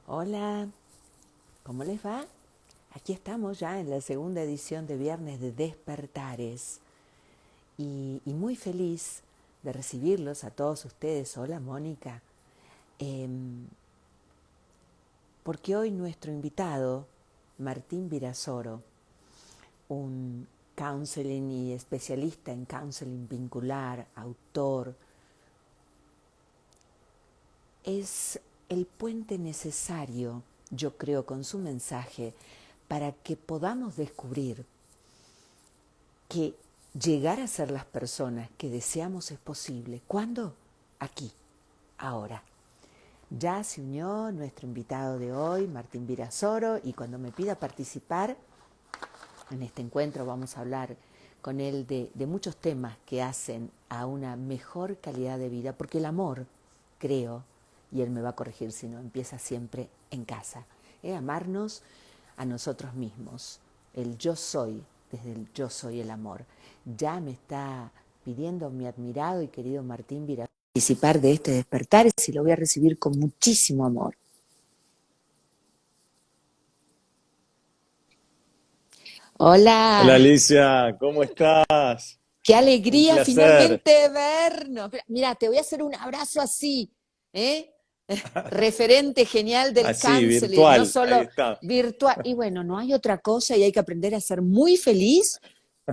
Hola, ¿cómo les va? Aquí estamos ya en la segunda edición de Viernes de Despertares y muy feliz de recibirlos a todos ustedes. Hola, Mónica. Em, Porque hoy nuestro invitado, Martín Virasoro, un counseling y especialista en counseling vincular, autor, es el puente necesario, yo creo, con su mensaje para que podamos descubrir que llegar a ser las personas que deseamos es posible. ¿Cuándo? Aquí, ahora. Ya se unió nuestro invitado de hoy, Martín Virasoro, y cuando me pida participar en este encuentro vamos a hablar con él de muchos temas que hacen a una mejor calidad de vida, porque el amor, creo, y él me va a corregir si no, empieza siempre en casa. Amarnos a nosotros mismos, el yo soy, desde el yo soy el amor. Ya me está pidiendo mi admirado y querido Martín Vira participar de este despertar y lo voy a recibir con muchísimo amor. Hola Hola, Alicia, ¿cómo estás? qué Un alegría placer. finalmente vernos. Mira, te voy a hacer un abrazo así, ¿eh? Referente genial del Así, counseling, no virtual, ahí solo está. virtual. Y bueno, no hay otra cosa y hay que aprender a ser muy feliz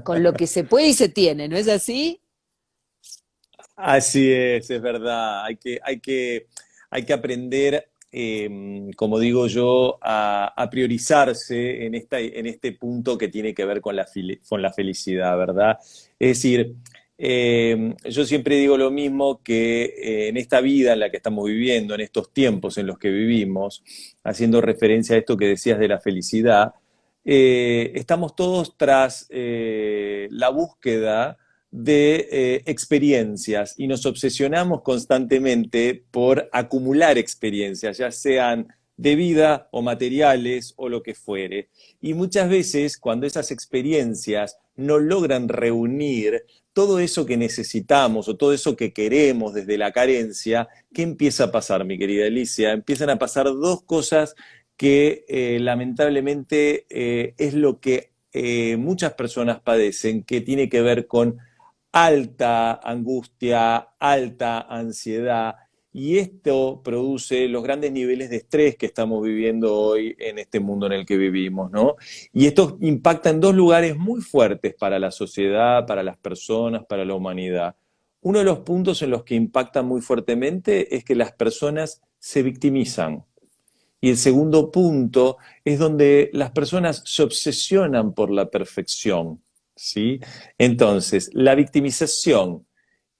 con lo que se puede y se tiene, ¿no es así? Así es verdad. Hay que aprender, como digo yo, a priorizarse en este punto que tiene que ver con con la felicidad, ¿verdad? Es decir, yo siempre digo lo mismo que en esta vida en la que estamos viviendo, en estos tiempos en los que vivimos, haciendo referencia a esto que decías de la felicidad, estamos todos tras la búsqueda de experiencias y nos obsesionamos constantemente por acumular experiencias, ya sean de vida o materiales o lo que fuere. Y muchas veces cuando esas experiencias no logran reunir todo eso que necesitamos o todo eso que queremos desde la carencia, ¿qué empieza a pasar, mi querida Alicia? Empiezan a pasar dos cosas que lamentablemente es lo que muchas personas padecen, que tiene que ver con alta angustia, alta ansiedad, y esto produce los grandes niveles de estrés que estamos viviendo hoy en este mundo en el que vivimos, ¿no? Y esto impacta en dos lugares muy fuertes para la sociedad, para las personas, para la humanidad. Uno de los puntos en los que impacta muy fuertemente es que las personas se victimizan. Y el segundo punto es donde las personas se obsesionan por la perfección, ¿sí? Entonces, la victimización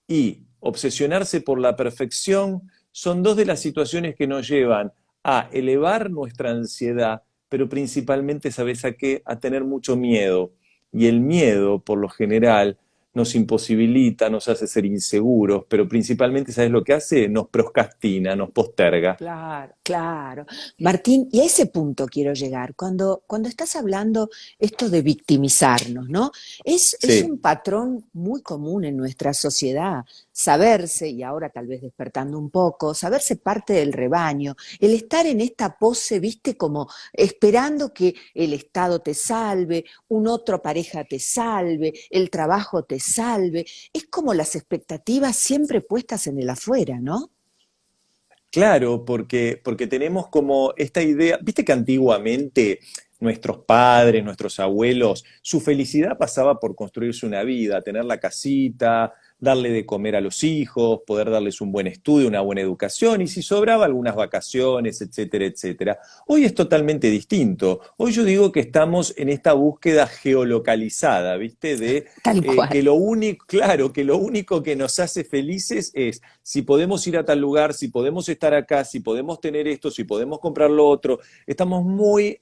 y obsesionarse por la perfección son dos de las situaciones que nos llevan a elevar nuestra ansiedad, pero principalmente, ¿sabes a qué? A tener mucho miedo. Y el miedo, por lo general, nos imposibilita, nos hace ser inseguros, pero principalmente, ¿sabes lo que hace? Nos procrastina, nos posterga. Claro, claro. Martín, y a ese punto quiero llegar. Cuando estás hablando esto de victimizarnos, ¿no? Es Sí. un patrón muy común en nuestra sociedad, saberse, y ahora tal vez despertando un poco, saberse parte del rebaño, el estar en esta pose, viste, como esperando que el Estado te salve, un otro pareja te salve, el trabajo te salve. Es como las expectativas siempre puestas en el afuera, ¿no? Claro, porque tenemos como esta idea, viste que antiguamente nuestros padres, nuestros abuelos, su felicidad pasaba por construirse una vida, tener la casita, darle de comer a los hijos, poder darles un buen estudio, una buena educación y si sobraba algunas vacaciones, etcétera, etcétera. Hoy es totalmente distinto. Hoy yo digo que estamos en esta búsqueda geolocalizada, ¿viste? De Tal cual. que lo único, claro, que lo único que nos hace felices es si podemos ir a tal lugar, si podemos estar acá, si podemos tener esto, si podemos comprar lo otro. Estamos muy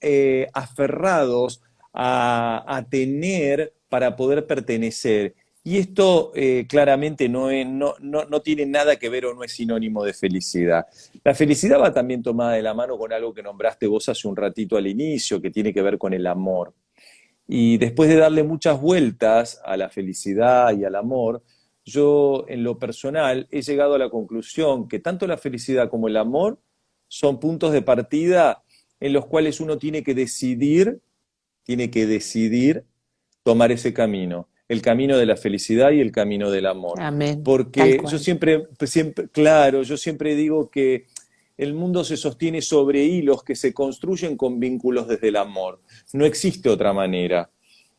aferrados a tener para poder pertenecer. Y esto claramente no tiene nada que ver o no es sinónimo de felicidad. La felicidad va también tomada de la mano con algo que nombraste vos hace un ratito al inicio, que tiene que ver con el amor. Y después de darle muchas vueltas a la felicidad y al amor, yo en lo personal he llegado a la conclusión que tanto la felicidad como el amor son puntos de partida en los cuales uno tiene que decidir tomar ese camino, el camino de la felicidad y el camino del amor. Amén. Tal Porque yo cual. siempre, claro, yo siempre digo que el mundo se sostiene sobre hilos que se construyen con vínculos desde el amor. No existe otra manera.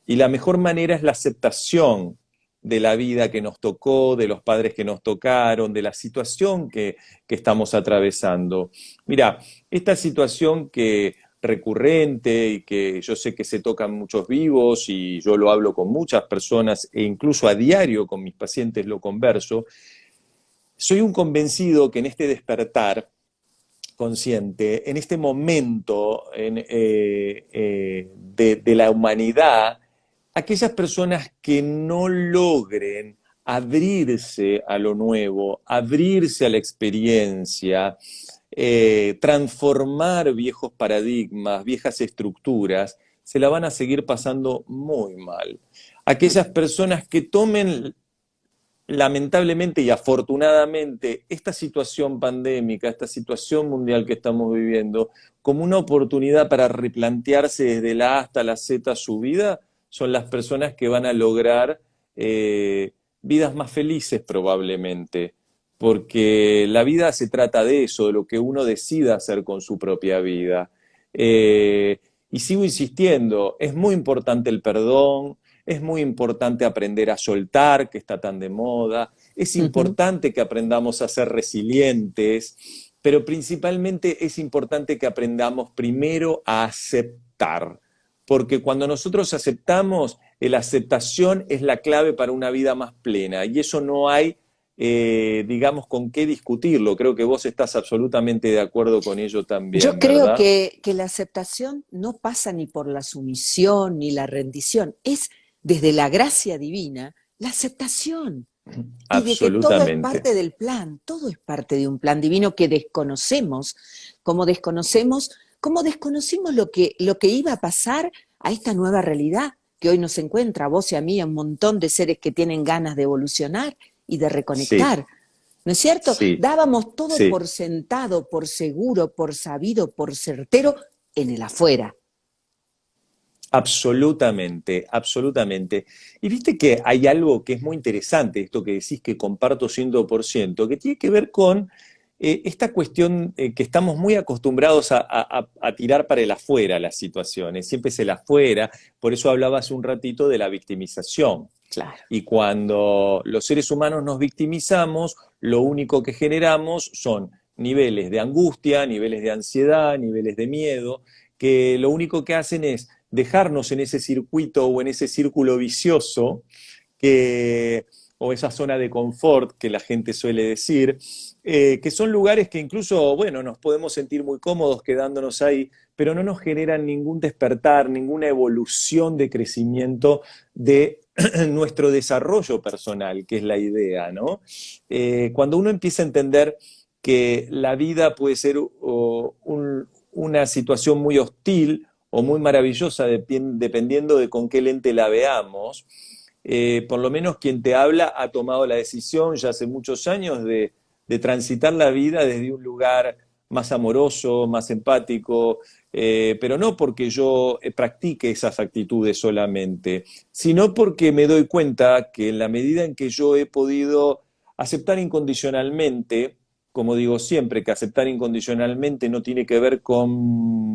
Y la mejor manera es la aceptación de la vida que nos tocó, de los padres que nos tocaron, de la situación que estamos atravesando. Mira, esta situación que recurrente y que yo sé que se tocan muchos vivos y yo lo hablo con muchas personas e incluso a diario con mis pacientes lo converso, soy un convencido que en este despertar consciente, en este momento de la humanidad, aquellas personas que no logren abrirse a lo nuevo, abrirse a la experiencia, transformar viejos paradigmas, viejas estructuras, se la van a seguir pasando muy mal. Aquellas personas que tomen lamentablemente y afortunadamente esta situación pandémica, esta situación mundial que estamos viviendo, como una oportunidad para replantearse desde la A hasta la Z su vida, son las personas que van a lograr vidas más felices probablemente, porque la vida se trata de eso, de lo que uno decida hacer con su propia vida. Y sigo insistiendo, es muy importante el perdón, es muy importante aprender a soltar, que está tan de moda. Es Ujú. importante que aprendamos a ser resilientes, pero principalmente es importante que aprendamos primero a aceptar. Porque cuando nosotros aceptamos, la aceptación es la clave para una vida más plena. Y eso no hay, digamos, con qué discutirlo. Creo que vos estás absolutamente de acuerdo con ello Yo también, creo ¿verdad? que la aceptación no pasa ni por la sumisión ni la rendición, es desde la gracia divina la aceptación y de que todo es Absolutamente. parte del plan, todo es parte de un plan divino que desconocemos, como desconocemos, como desconocimos lo que iba a pasar a esta nueva realidad que hoy nos encuentra, a vos y a mí, a un montón de seres que tienen ganas de evolucionar y de Sí, reconectar. ¿No es cierto? sí, Dábamos todo sí. por sentado, por seguro, por sabido, por certero en el afuera. Absolutamente, absolutamente. Y viste que hay algo que es muy interesante, esto que decís que comparto 100%, que tiene que ver con esta cuestión que estamos muy acostumbrados a tirar para el afuera las situaciones, siempre es el afuera, por eso hablaba hace un ratito de la victimización. Claro. Y cuando los seres humanos nos victimizamos, lo único que generamos son niveles de angustia, niveles de ansiedad, niveles de miedo, que lo único que hacen es dejarnos en ese circuito o en ese círculo vicioso que, o esa zona de confort que la gente suele decir, que son lugares que incluso, bueno, nos podemos sentir muy cómodos quedándonos ahí, pero no nos generan ningún despertar, ninguna evolución de crecimiento de nuestro desarrollo personal, que es la idea, ¿no? Cuando uno empieza a entender que la vida puede ser una situación muy hostil o muy maravillosa dependiendo de con qué lente la veamos, por lo menos quien te habla ha tomado la decisión ya hace muchos años de transitar la vida desde un lugar más amoroso, más empático, pero no porque yo practique esas actitudes solamente, sino porque me doy cuenta que en la medida en que yo he podido aceptar incondicionalmente, como digo siempre, que aceptar incondicionalmente no tiene que ver con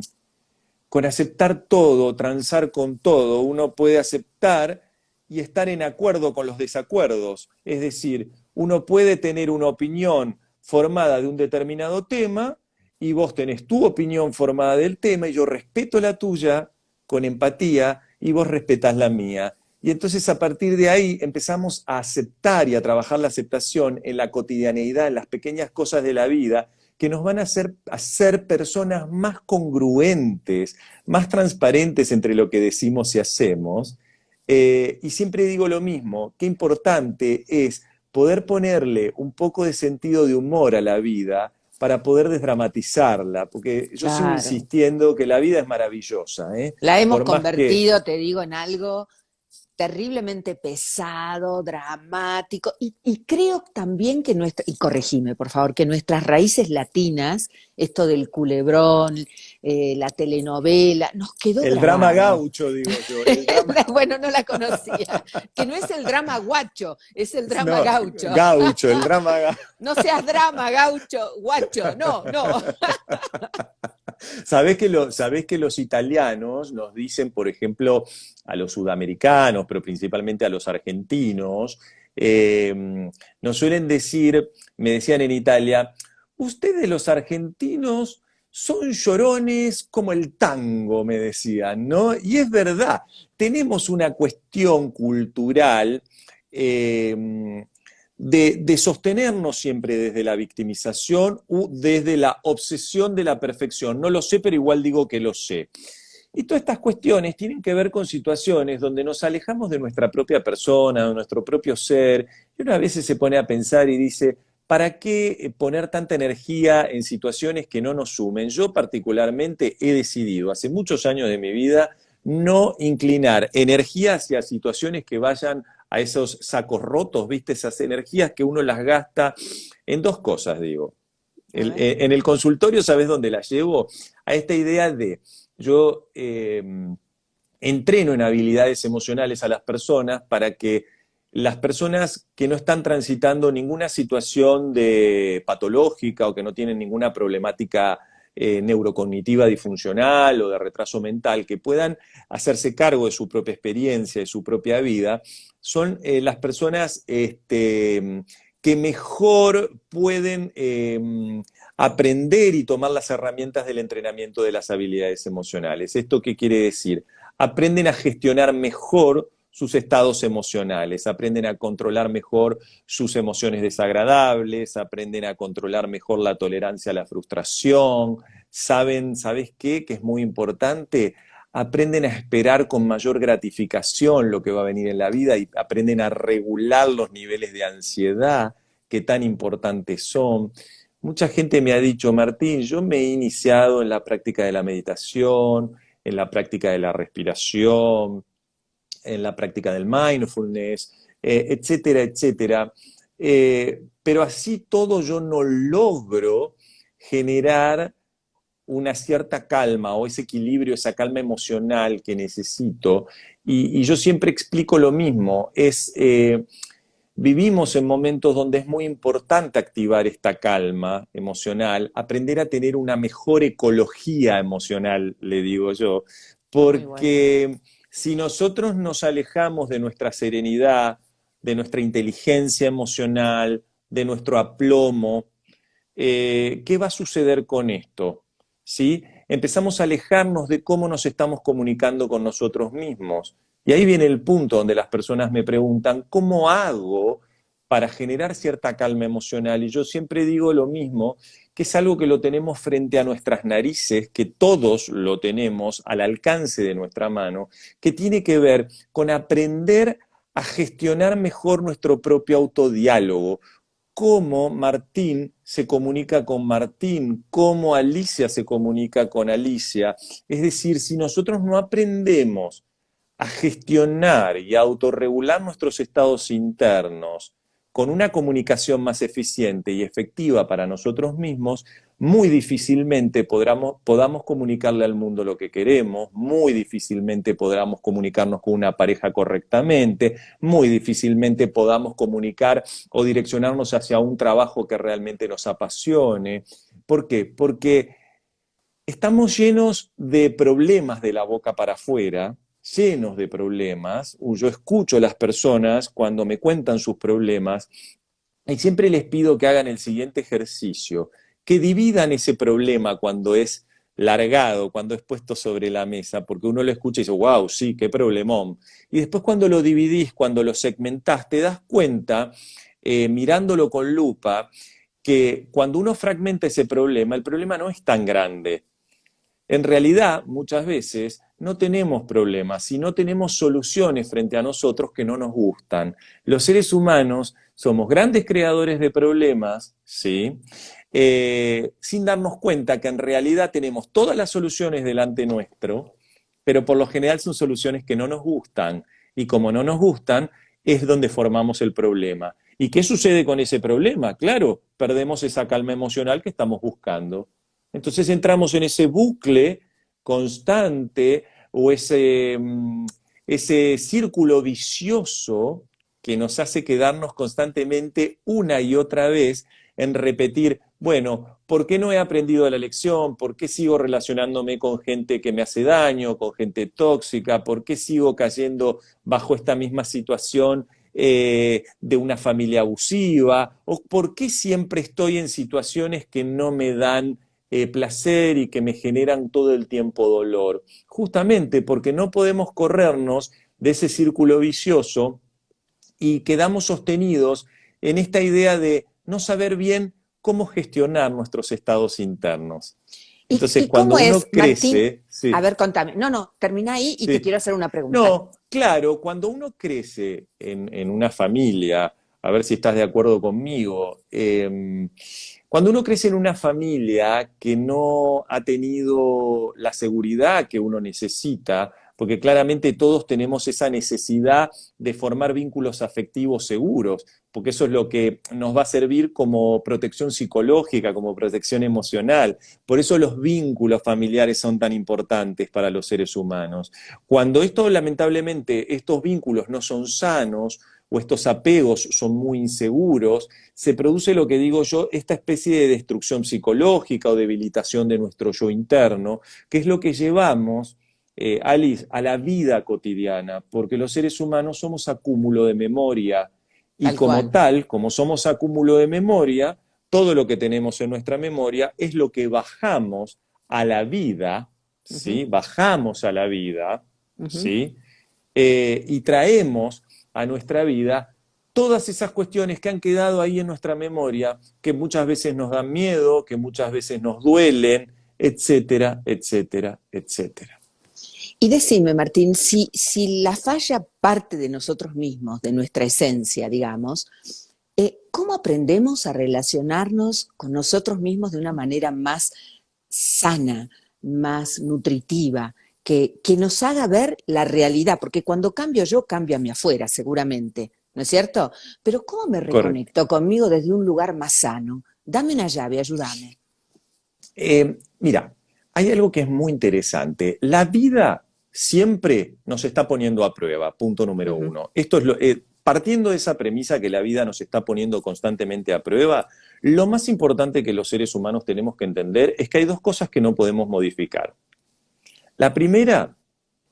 aceptar todo, transar con todo, uno puede aceptar y estar en acuerdo con los desacuerdos, es decir, uno puede tener una opinión formada de un determinado tema y vos tenés tu opinión formada del tema y yo respeto la tuya con empatía y vos respetás la mía. Y entonces a partir de ahí empezamos a aceptar y a trabajar la aceptación en la cotidianeidad, en las pequeñas cosas de la vida, que nos van a hacer personas más congruentes, más transparentes entre lo que decimos y hacemos. Y siempre digo lo mismo, qué importante es poder ponerle un poco de sentido de humor a la vida para poder desdramatizarla, porque yo sigo Claro. insistiendo que la vida es maravillosa, ¿eh? La hemos Por más que convertido, te digo, en algo. terriblemente pesado, dramático, y creo también que y corregime por favor, que nuestras raíces latinas, esto del culebrón, la telenovela, nos quedó El drama grabado. gaucho, digo yo, el drama... Bueno, no la conocía, que no es el drama guacho, es el drama No, gaucho. gaucho, el drama gaucho. No seas drama, gaucho, guacho, no, no. Sabés que los italianos nos dicen, por ejemplo, a los sudamericanos, pero principalmente a los argentinos, nos suelen decir, me decían en Italia, ustedes los argentinos son llorones como el tango, me decían, ¿no? Y es verdad, tenemos una cuestión cultural de sostenernos siempre desde la victimización u desde la obsesión de la perfección. No lo sé, pero igual digo que lo sé. Y todas estas cuestiones tienen que ver con situaciones donde nos alejamos de nuestra propia persona, de nuestro propio ser, y una vez se pone a pensar y dice, ¿para qué poner tanta energía en situaciones que no nos sumen? Yo particularmente he decidido hace muchos años de mi vida no inclinar energía hacia situaciones que vayan a esos sacos rotos, ¿viste? Esas energías que uno las gasta en dos cosas, digo. En el consultorio, ¿sabes dónde las llevo? A esta idea de, yo entreno en habilidades emocionales a las personas para que las personas que no están transitando ninguna situación de patológica o que no tienen ninguna problemática neurocognitiva disfuncional o de retraso mental, que puedan hacerse cargo de su propia experiencia, de su propia vida, son las personas que mejor pueden aprender y tomar las herramientas del entrenamiento de las habilidades emocionales. ¿Esto qué quiere decir? Aprenden a gestionar mejor sus estados emocionales, aprenden a controlar mejor sus emociones desagradables, aprenden a controlar mejor la tolerancia a la frustración, saben, ¿sabes qué? Que es muy importante, aprenden a esperar con mayor gratificación lo que va a venir en la vida y aprenden a regular los niveles de ansiedad que tan importantes son. Mucha gente me ha dicho, Martín, yo me he iniciado en la práctica de la meditación, en la práctica de la respiración, en la práctica del mindfulness, etcétera, etcétera. Pero así todo yo no logro generar una cierta calma o ese equilibrio, esa calma emocional que necesito. Y yo siempre explico lo mismo, vivimos en momentos donde es muy importante activar esta calma emocional, aprender a tener una mejor ecología emocional, le digo yo, Muy bueno. porque si nosotros nos alejamos de nuestra serenidad, de nuestra inteligencia emocional, de nuestro aplomo, ¿qué va a suceder con esto? ¿Sí? Empezamos a alejarnos de cómo nos estamos comunicando con nosotros mismos. Y ahí viene el punto donde las personas me preguntan, ¿cómo hago para generar cierta calma emocional? Y yo siempre digo lo mismo, que es algo que lo tenemos frente a nuestras narices, que todos lo tenemos al alcance de nuestra mano, que tiene que ver con aprender a gestionar mejor nuestro propio autodiálogo, cómo Martín se comunica con Martín, cómo Alicia se comunica con Alicia. Es decir, si nosotros no aprendemos a gestionar y a autorregular nuestros estados internos con una comunicación más eficiente y efectiva para nosotros mismos, muy difícilmente podamos comunicarle al mundo lo que queremos, muy difícilmente podamos comunicarnos con una pareja correctamente, muy difícilmente podamos comunicar o direccionarnos hacia un trabajo que realmente nos apasione. ¿Por qué? Porque estamos llenos de problemas de la boca para afuera, llenos de problemas. Yo escucho a las personas cuando me cuentan sus problemas y siempre les pido que hagan el siguiente ejercicio, que dividan ese problema cuando es largado, cuando es puesto sobre la mesa, porque uno lo escucha y dice, wow, sí, qué problemón. Y después cuando lo dividís, cuando lo segmentás, te das cuenta, mirándolo con lupa, que cuando uno fragmenta ese problema, el problema no es tan grande. En realidad, muchas veces no tenemos problemas, sino tenemos soluciones frente a nosotros que no nos gustan. Los seres humanos somos grandes creadores de problemas, ¿sí? Sin darnos cuenta que en realidad tenemos todas las soluciones delante nuestro, pero por lo general son soluciones que no nos gustan. y como no nos gustan, es donde formamos el problema. ¿Y qué sucede con ese problema? Claro, perdemos esa calma emocional que estamos buscando. Entonces entramos en ese bucle constante o ese círculo vicioso que nos hace quedarnos constantemente una y otra vez en repetir, bueno, ¿por qué no he aprendido la lección? ¿Por qué sigo relacionándome con gente que me hace daño, con gente tóxica? ¿Por qué sigo cayendo bajo esta misma situación de una familia abusiva? ¿O por qué siempre estoy en situaciones que no me dan placer y que me generan todo el tiempo dolor? Justamente porque no podemos corrernos de ese círculo vicioso y quedamos sostenidos en esta idea de no saber bien cómo gestionar nuestros estados internos. Entonces, Y cómo cuando uno es, Martín? crece, A sí, ver, contame. No, no, termina ahí y te sí, quiero hacer una pregunta. no, claro, cuando uno crece en una familia, a ver si estás de acuerdo conmigo, cuando uno crece en una familia que no ha tenido la seguridad que uno necesita, porque claramente todos tenemos esa necesidad de formar vínculos afectivos seguros, porque eso es lo que nos va a servir como protección psicológica, como protección emocional. Por eso los vínculos familiares son tan importantes para los seres humanos. Cuando esto, lamentablemente, estos vínculos no son sanos o estos apegos son muy inseguros, se produce lo que digo yo, esta especie de destrucción psicológica o debilitación de nuestro yo interno, que es lo que llevamos, Alice, a la vida cotidiana, porque los seres humanos somos acúmulo de memoria y Tal como cual. tal, como somos acúmulo de memoria, todo lo que tenemos en nuestra memoria es lo que bajamos a la vida, Ujú, ¿sí? Bajamos a la vida, ujú. ¿sí? Y traemos a nuestra vida todas esas cuestiones que han quedado ahí en nuestra memoria, que muchas veces nos dan miedo, que muchas veces nos duelen, etcétera, etcétera, etcétera. Y decime, Martín, si la falla parte de nosotros mismos, de nuestra esencia, digamos, ¿cómo aprendemos a relacionarnos con nosotros mismos de una manera más sana, más nutritiva, que nos haga ver la realidad? Porque cuando cambio yo, cambio a mi afuera, seguramente, ¿no es cierto? Pero ¿cómo me Correcto. reconecto conmigo desde un lugar más sano? Dame una llave, ayúdame. Mira, hay algo que es muy interesante. La vida siempre nos está poniendo a prueba, punto número Ujú. uno. Esto es partiendo de esa premisa que la vida nos está poniendo constantemente a prueba, lo más importante que los seres humanos tenemos que entender es que hay dos cosas que no podemos modificar. La primera,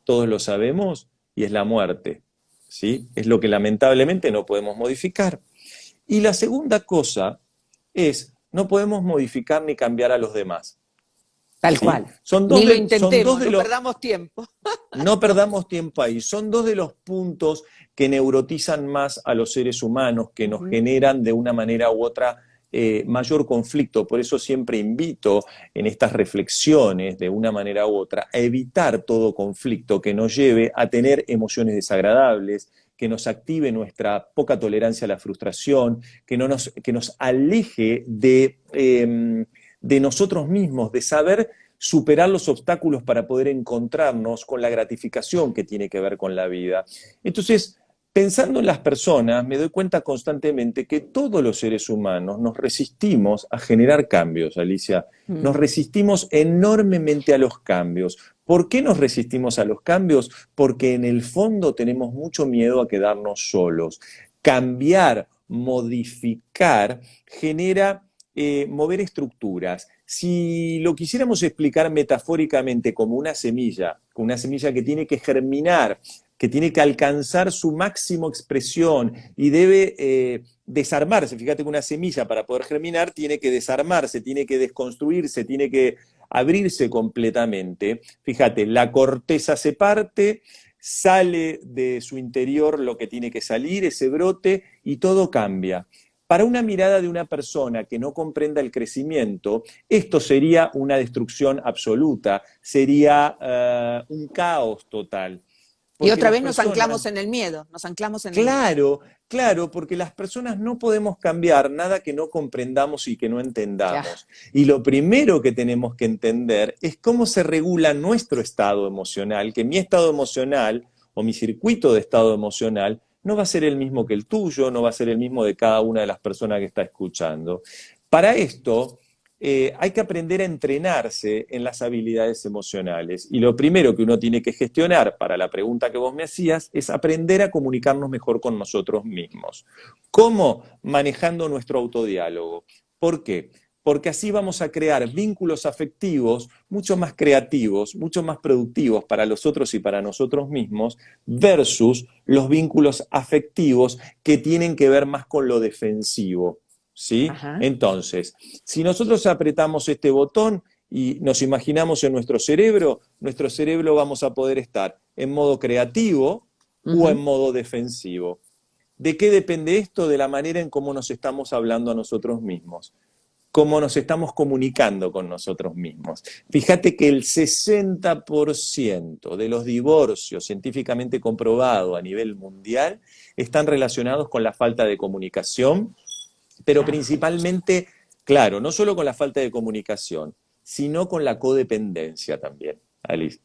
todos lo sabemos, y es la muerte, ¿sí? Es lo que lamentablemente no podemos modificar. Y la segunda cosa es, no podemos modificar ni cambiar a los demás. Tal ¿Sí? cual. Ni lo Son dos intentemos, de no los, perdamos tiempo. no perdamos tiempo ahí, son dos de los puntos que neurotizan más a los seres humanos, que nos Ujú. generan de una manera u otra mayor conflicto. Por eso siempre invito en estas reflexiones, de una manera u otra, a evitar todo conflicto que nos lleve a tener emociones desagradables, que nos active nuestra poca tolerancia a la frustración, que nos aleje de nosotros mismos, de saber superar los obstáculos para poder encontrarnos con la gratificación que tiene que ver con la vida. Entonces, pensando en las personas, me doy cuenta constantemente que todos los seres humanos nos resistimos a generar cambios, Alicia. Nos Mm. resistimos enormemente a los cambios. ¿Por qué nos resistimos a los cambios? Porque en el fondo tenemos mucho miedo a quedarnos solos. Cambiar, modificar, genera mover estructuras. Si lo quisiéramos explicar metafóricamente como una semilla que tiene que germinar, que tiene que alcanzar su máximo expresión y debe desarmarse. Fíjate que una semilla para poder germinar tiene que desarmarse, tiene que desconstruirse, tiene que abrirse completamente. Fíjate, la corteza se parte, sale de su interior lo que tiene que salir, ese brote, y todo cambia. Para una mirada de una persona que no comprenda el crecimiento, esto sería una destrucción absoluta, sería un caos total. Y Porque otra las vez nos personas, anclamos en el miedo, nos anclamos en el miedo. claro, claro, porque las personas no podemos cambiar nada que no comprendamos y que no Ya. entendamos. Y lo primero que tenemos que entender es cómo se regula nuestro estado emocional, que mi estado emocional o mi circuito de estado emocional no va a ser el mismo que el tuyo, no va a ser el mismo de cada una de las personas que está escuchando. Para esto, hay que aprender a entrenarse en las habilidades emocionales. Y lo primero que uno tiene que gestionar, para la pregunta que vos me hacías, es aprender a comunicarnos mejor con nosotros mismos. ¿Cómo? Manejando nuestro autodiálogo. ¿Por qué? Porque así vamos a crear vínculos afectivos mucho más creativos, mucho más productivos para los otros y para nosotros mismos, versus los vínculos afectivos que tienen que ver más con lo defensivo. ¿Sí? Ajá. Entonces, si nosotros apretamos este botón y nos imaginamos en nuestro cerebro vamos a poder estar en modo creativo o en Ujú. modo defensivo. ¿De qué depende esto? De la manera en cómo nos estamos hablando a nosotros mismos, cómo nos estamos comunicando con nosotros mismos. Fíjate que el 60% de los divorcios científicamente comprobado a nivel mundial están relacionados con la falta de comunicación, pero Claro. principalmente, claro, no solo con la falta de comunicación, sino con la codependencia también, Alice.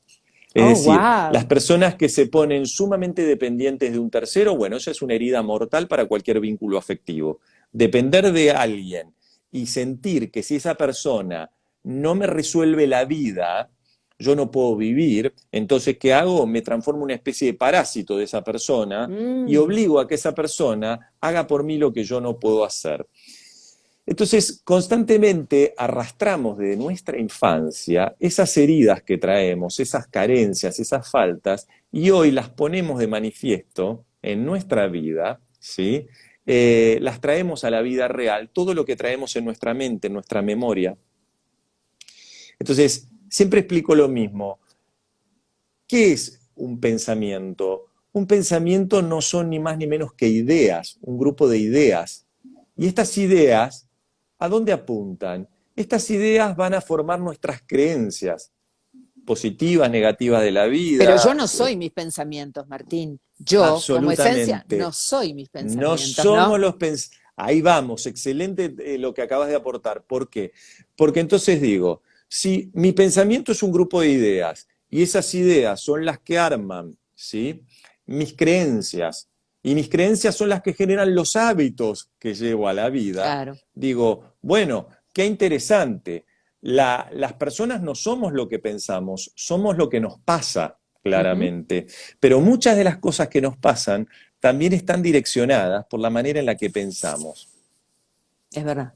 Es Oh, decir, las wow. personas que se ponen sumamente dependientes de un tercero, bueno, esa es una herida mortal para cualquier vínculo afectivo. Depender de alguien y sentir que si esa persona no me resuelve la vida, yo no puedo vivir, entonces, ¿qué hago? Me transformo en una especie de parásito de esa persona y Mm, obligo a que esa persona haga por mí lo que yo no puedo hacer. Entonces, constantemente arrastramos de nuestra infancia esas heridas que traemos, esas carencias, esas faltas, y hoy las ponemos de manifiesto en nuestra vida, ¿sí? Las traemos a la vida real, todo lo que traemos en nuestra mente, en nuestra memoria. Entonces, siempre explico lo mismo. ¿Qué es un pensamiento? Un pensamiento no son ni más ni menos que ideas, un grupo de ideas. Y estas ideas, ¿a dónde apuntan? Estas ideas van a formar nuestras creencias, positivas, negativas de la pero yo vida, no soy mis pensamientos, Martín. Yo, como esencia, no absolutamente. soy mis No pensamientos, somos ¿no? los ahí vamos, excelente lo que acabas de aportar. ¿Por qué? Porque entonces digo, si mi pensamiento es un grupo de ideas y esas ideas son las que arman, ¿sí? Mis creencias, y mis creencias son las que generan los hábitos que llevo a la vida, Claro. digo, bueno, qué interesante. Las personas no somos lo que pensamos, somos lo que nos pasa, Ujú. claramente. Pero muchas de las cosas que nos pasan también están direccionadas por la manera en la que pensamos. Es verdad.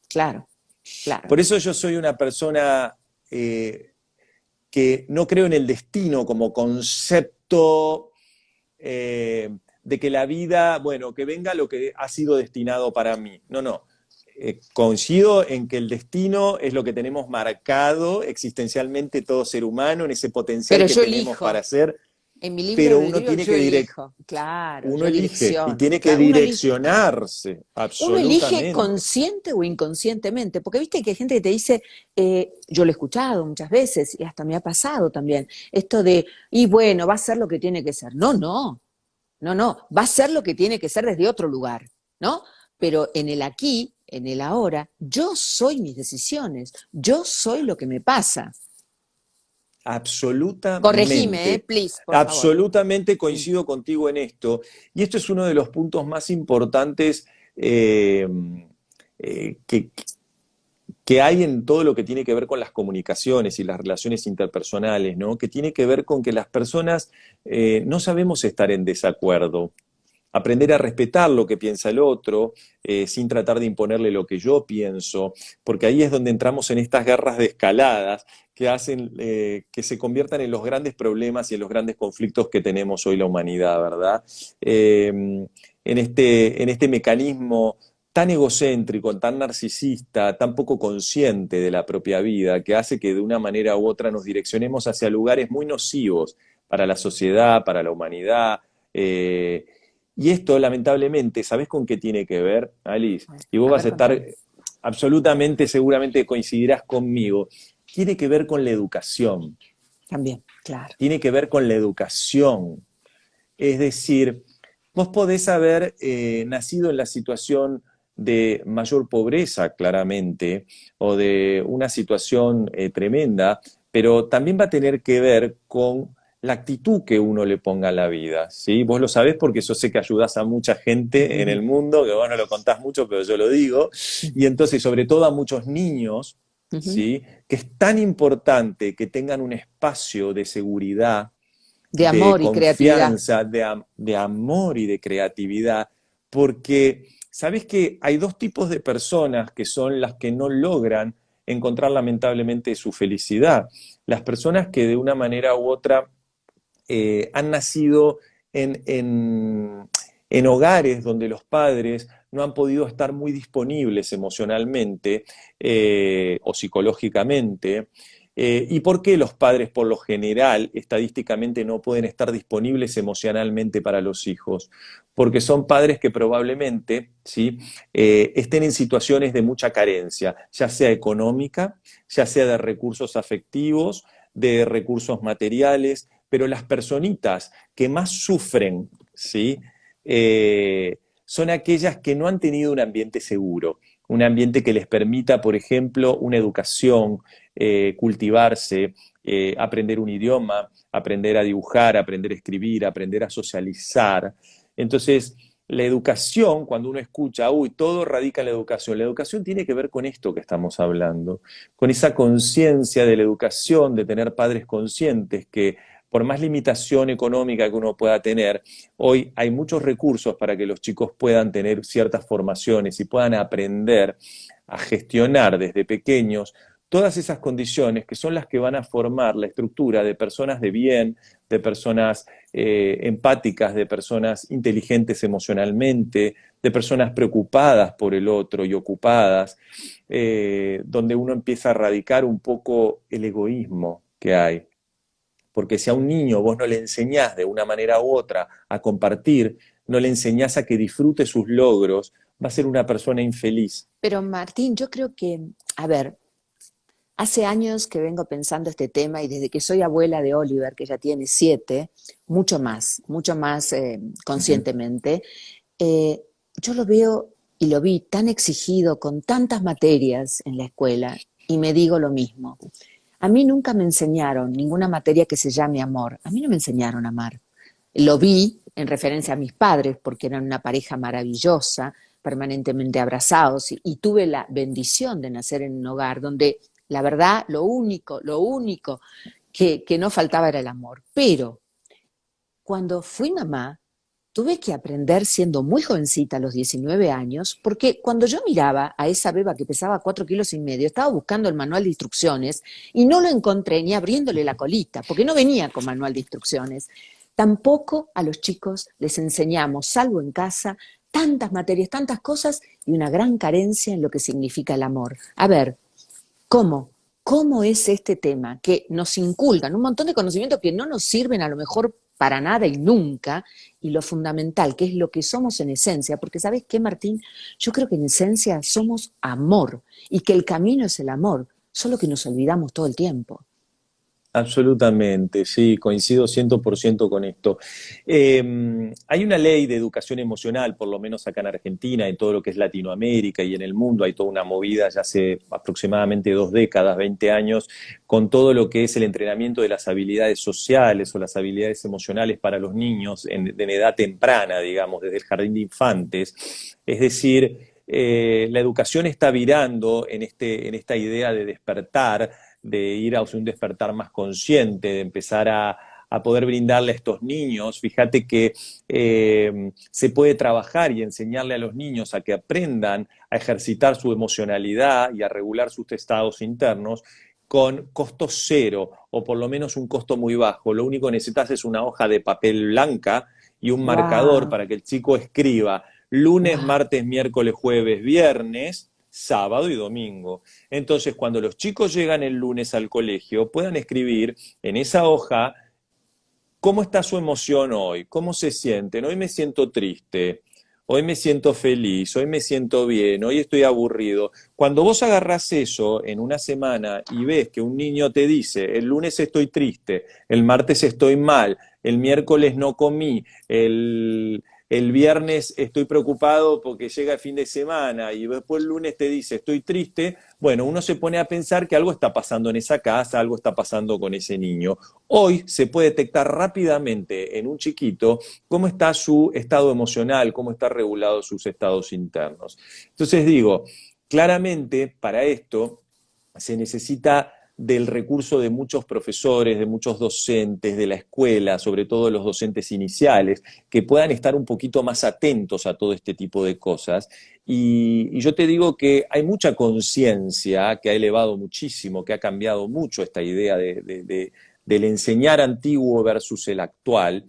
Claro, claro. Por eso yo soy una persona eh, que no creo en el destino como concepto de que la vida, bueno, que venga lo que ha sido destinado para mí. No, no. Coincido en que el destino es lo que tenemos marcado existencialmente todo ser humano, en ese potencial Pero que yo tenemos para elijo. ser, En mi libre pero uno albedrío tiene yo que elijo. Claro, uno yo elige y direcciono. tiene que Claro, uno elige. direccionarse, Uno elige absolutamente. consciente o inconscientemente, porque viste que hay gente que te dice, yo lo he escuchado muchas veces y hasta me ha pasado también, esto de, y bueno, va a ser lo que tiene que ser. No, no, no, no, va a ser lo que tiene que ser desde otro lugar, ¿no? Pero en el aquí, en el ahora, yo soy mis decisiones, yo soy lo que me pasa. Corregime, Absolutamente, please, por favor. absolutamente Mm. coincido contigo en esto. Y esto es uno de los puntos más importantes eh, que, que hay en todo lo que tiene que ver con las comunicaciones y las relaciones interpersonales, ¿no? Que tiene que ver con que las personas no sabemos estar en desacuerdo. Aprender a respetar lo que piensa el otro, sin tratar de imponerle lo que yo pienso, porque ahí es donde entramos en estas guerras de escaladas que hacen que se conviertan en los grandes problemas y en los grandes conflictos que tenemos hoy la humanidad, ¿verdad? En este mecanismo tan egocéntrico, tan narcisista, tan poco consciente de la propia vida, que hace que de una manera u otra nos direccionemos hacia lugares muy nocivos para la sociedad, para la humanidad. eh, y esto, lamentablemente, ¿sabés con qué tiene que ver, Alice? Y vos A vas ver, a estar contame. absolutamente, seguramente coincidirás conmigo. Tiene que ver con la educación. También, claro. Tiene que ver con la educación. Es decir, vos podés haber nacido en la situación de mayor pobreza, claramente, o de una situación tremenda, pero también va a tener que ver con la actitud que uno le ponga a la vida, ¿sí? Vos lo sabés porque yo sé que ayudás a mucha gente en el mundo, que vos no lo contás mucho, pero yo lo digo, y entonces sobre todo a muchos niños, ¿sí? Que es tan importante que tengan un espacio de seguridad, De de amor y creatividad. confianza, de amor y de creatividad, porque sabes que hay dos tipos de personas que son las que no logran encontrar lamentablemente su felicidad. Las personas que de una manera u otra han nacido en, en, en hogares donde los padres no han podido estar muy disponibles emocionalmente o psicológicamente. ¿Y por qué los padres, por lo general, estadísticamente no pueden estar disponibles emocionalmente para los hijos? Porque son padres que probablemente, ¿sí? Estén en situaciones de mucha carencia, ya sea económica, ya sea de recursos afectivos, de recursos materiales, pero las personitas que más sufren, ¿sí? Son aquellas que no han tenido un ambiente seguro, un ambiente que les permita, por ejemplo, una educación, cultivarse, aprender un idioma, aprender a dibujar, aprender a escribir, aprender a socializar. Entonces, la educación, cuando uno escucha, uy, todo radica en la educación tiene que ver con esto que estamos hablando, con esa conciencia de la educación, de tener padres conscientes que por más limitación económica que uno pueda tener, hoy hay muchos recursos para que los chicos puedan tener ciertas formaciones y puedan aprender a gestionar desde pequeños todas esas condiciones que son las que van a formar la estructura de personas de bien, de personas empáticas, de personas inteligentes emocionalmente, de personas preocupadas por el otro y ocupadas, donde uno empieza a erradicar un poco el egoísmo que hay. Porque si a un niño vos no le enseñás de una manera u otra a compartir, no le enseñás a que disfrute sus logros, va a ser una persona infeliz. Pero Martín, yo creo que, a ver, hace años que vengo pensando este tema y desde que soy abuela de Oliver, que ya tiene 7, mucho más Uh -huh. conscientemente, eh, yo lo veo y lo vi tan exigido con tantas materias en la escuela y me digo lo mismo. A mí nunca me enseñaron ninguna materia que se llame amor. A mí no me enseñaron a amar. Lo vi en referencia a mis padres porque eran una pareja maravillosa, permanentemente abrazados y tuve la bendición de nacer en un hogar donde la verdad lo único que no faltaba era el amor. Pero cuando fui mamá, tuve que aprender siendo muy jovencita, a los 19 años, porque cuando yo miraba a esa beba que pesaba 4,5 kilos, estaba buscando el manual de instrucciones y no lo encontré ni abriéndole la colita, porque no venía con manual de instrucciones. Tampoco a los chicos les enseñamos, salvo en casa, tantas materias, tantas cosas y una gran carencia en lo que significa el amor. A ver, ¿cómo? ¿Cómo es este tema que nos inculcan un montón de conocimientos que no nos sirven a lo mejor para nada y nunca, y lo fundamental, que es lo que somos en esencia? Porque ¿sabes qué, Martín? Yo creo que en esencia somos amor y que el camino es el amor, solo que nos olvidamos todo el tiempo. Absolutamente, sí, coincido 100% con esto. Hay una ley de educación emocional, por lo menos acá en Argentina, en todo lo que es Latinoamérica y en el mundo, hay toda una movida ya hace aproximadamente 2 décadas, 20 años, con todo lo que es el entrenamiento de las habilidades sociales o las habilidades emocionales para los niños en edad temprana, digamos, desde el jardín de infantes. Es decir, la educación está virando en esta idea de despertar, de ir hacia un despertar más consciente, de empezar a poder brindarle a estos niños. Fíjate que se puede trabajar y enseñarle a los niños a que aprendan a ejercitar su emocionalidad y a regular sus estados internos con costo cero o por lo menos un costo muy bajo. Lo único que necesitas es una hoja de papel blanca y un marcador ¡Wow! para que el chico escriba lunes, ¡Wow! martes, miércoles, jueves, viernes, sábado y domingo. Entonces, cuando los chicos llegan el lunes al colegio, puedan escribir en esa hoja cómo está su emoción hoy, cómo se sienten. Hoy me siento triste, hoy me siento feliz, hoy me siento bien, hoy estoy aburrido. Cuando vos agarrás eso en una semana y ves que un niño te dice, el lunes estoy triste, el martes estoy mal, el miércoles no comí, el viernes estoy preocupado porque llega el fin de semana y después el lunes te dice estoy triste, bueno, uno se pone a pensar que algo está pasando en esa casa, algo está pasando con ese niño. Hoy se puede detectar rápidamente en un chiquito cómo está su estado emocional, cómo está regulado sus estados internos. Entonces digo, claramente para esto se necesita del recurso de muchos profesores, de muchos docentes, de la escuela, sobre todo los docentes iniciales, que puedan estar un poquito más atentos a todo este tipo de cosas. Y yo te digo que hay mucha conciencia que ha elevado muchísimo, que ha cambiado mucho esta idea del enseñar antiguo versus el actual.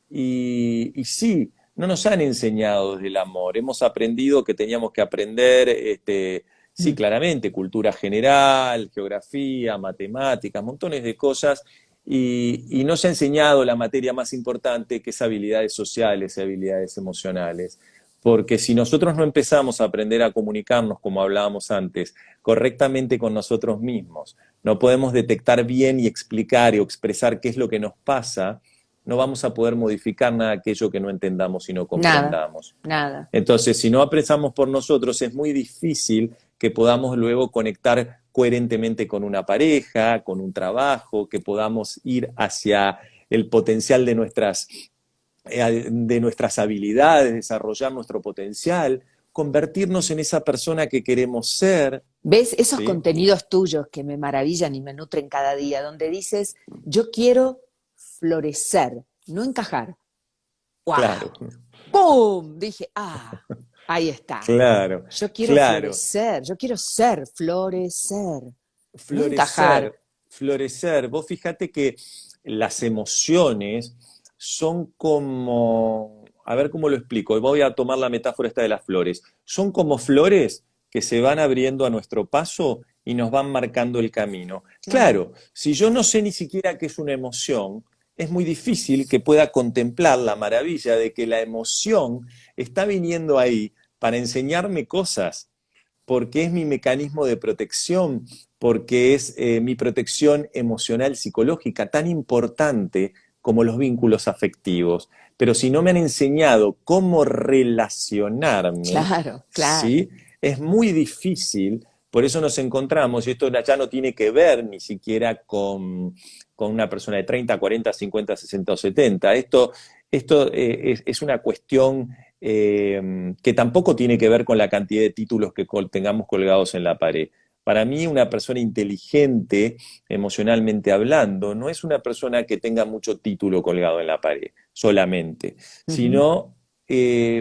Y sí, no nos han enseñado desde el amor, hemos aprendido que teníamos que aprender, sí, claramente, cultura general, geografía, matemáticas, montones de cosas, y no se ha enseñado la materia más importante, que es habilidades sociales y habilidades emocionales. Porque si nosotros no empezamos a aprender a comunicarnos, como hablábamos antes, correctamente con nosotros mismos, no podemos detectar bien y explicar y expresar qué es lo que nos pasa, no vamos a poder modificar nada de aquello que no entendamos y no Nada, comprendamos. nada. Entonces, si no apreciamos por nosotros, es muy difícil que podamos luego conectar coherentemente con una pareja, con un trabajo, que podamos ir hacia el potencial de nuestras habilidades, desarrollar nuestro potencial, convertirnos en esa persona que queremos ser, ¿Ves esos ¿sí? contenidos tuyos que me maravillan y me nutren cada día, donde dices, yo quiero florecer, no encajar? Claro, ¡Wow! ¡Pum! Dije, ahí está. claro, Yo quiero claro. florecer, yo quiero ser, florecer, no encajar. Florecer, florecer. Vos fíjate que las emociones son como, a ver cómo lo explico, voy a tomar la metáfora esta de las flores. Son como flores que se van abriendo a nuestro paso y nos van marcando el camino. Claro, Claro, si yo no sé ni siquiera qué es una emoción, es muy difícil que pueda contemplar la maravilla de que la emoción está viniendo ahí para enseñarme cosas, porque es mi mecanismo de protección, porque es mi protección emocional, psicológica, tan importante como los vínculos afectivos. Pero si no me han enseñado cómo relacionarme, claro, claro. ¿sí? Es muy difícil, por eso nos encontramos, y esto ya no tiene que ver ni siquiera con una persona de 30, 40, 50, 60 o 70. Esto es una cuestión que tampoco tiene que ver con la cantidad de títulos que tengamos colgados en la pared. Para mí, una persona inteligente, emocionalmente hablando, no es una persona que tenga mucho título colgado en la pared solamente, Ujú. sino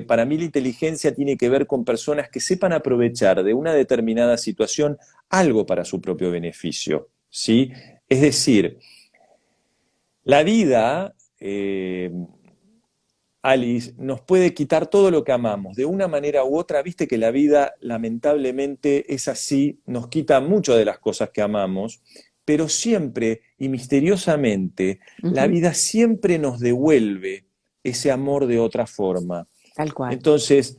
para mí la inteligencia tiene que ver con personas que sepan aprovechar de una determinada situación algo para su propio beneficio, ¿sí? Es decir, la vida, Alice, nos puede quitar todo lo que amamos de una manera u otra. Viste que la vida lamentablemente es así, nos quita mucho de las cosas que amamos, pero siempre y misteriosamente la Ujú. vida siempre nos devuelve ese amor de otra forma. Tal cual. Entonces,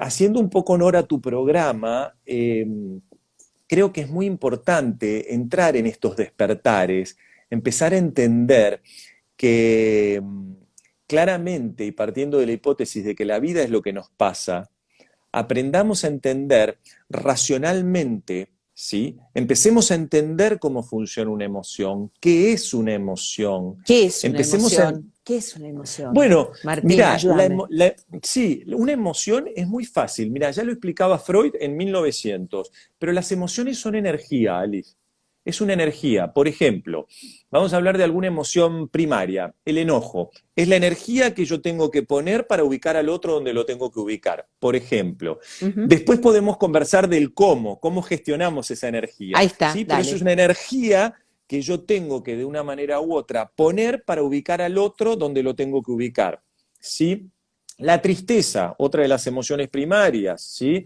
haciendo un poco honor a tu programa, creo que es muy importante entrar en estos despertares, empezar a entender que claramente, y partiendo de la hipótesis de que la vida es lo que nos pasa, aprendamos a entender racionalmente, ¿sí? Empecemos a entender cómo funciona una emoción, qué es una emoción. ¿Qué es una Empecemos a... emoción? ¿Qué es una emoción? Bueno, Martín, mirá, ayúdame. sí, una emoción es muy fácil. Mirá, ya lo explicaba Freud en 1900, pero las emociones son energía, Alice. Es una energía. Por ejemplo, vamos a hablar de alguna emoción primaria, el enojo. Es la energía que yo tengo que poner para ubicar al otro donde lo tengo que ubicar, por ejemplo. Ujú. Después podemos conversar del cómo gestionamos esa energía, Ahí está, ¿sí? Pero eso es dale. una energía que yo tengo que de una manera u otra poner para ubicar al otro donde lo tengo que ubicar, ¿sí? La tristeza, otra de las emociones primarias, ¿sí?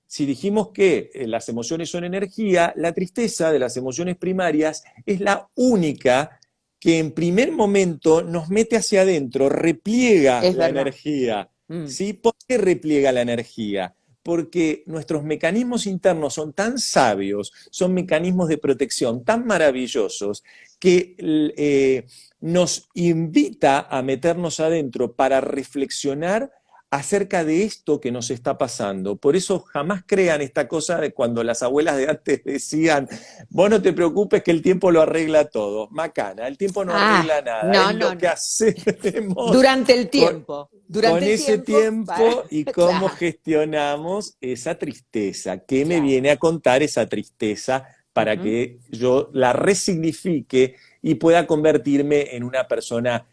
Si dijimos que las emociones son energía, la tristeza de las emociones primarias es la única que en primer momento nos mete hacia adentro, repliega Es la verdad. energía, Mm. ¿sí? ¿Por qué repliega la energía? porque nuestros mecanismos internos son tan sabios, son mecanismos de protección tan maravillosos, que nos invita a meternos adentro para reflexionar acerca de esto que nos está pasando. Por eso jamás crean esta cosa de cuando las abuelas de antes decían, vos no te preocupes que el tiempo lo arregla todo. Macana, el tiempo no arregla nada, No, es no, lo que no. hacemos Durante el con, tiempo. con Durante el ese tiempo, tiempo y cómo claro. gestionamos esa tristeza. ¿Qué me Claro. viene a contar esa tristeza para Ujú. que yo la resignifique y pueda convertirme en una persona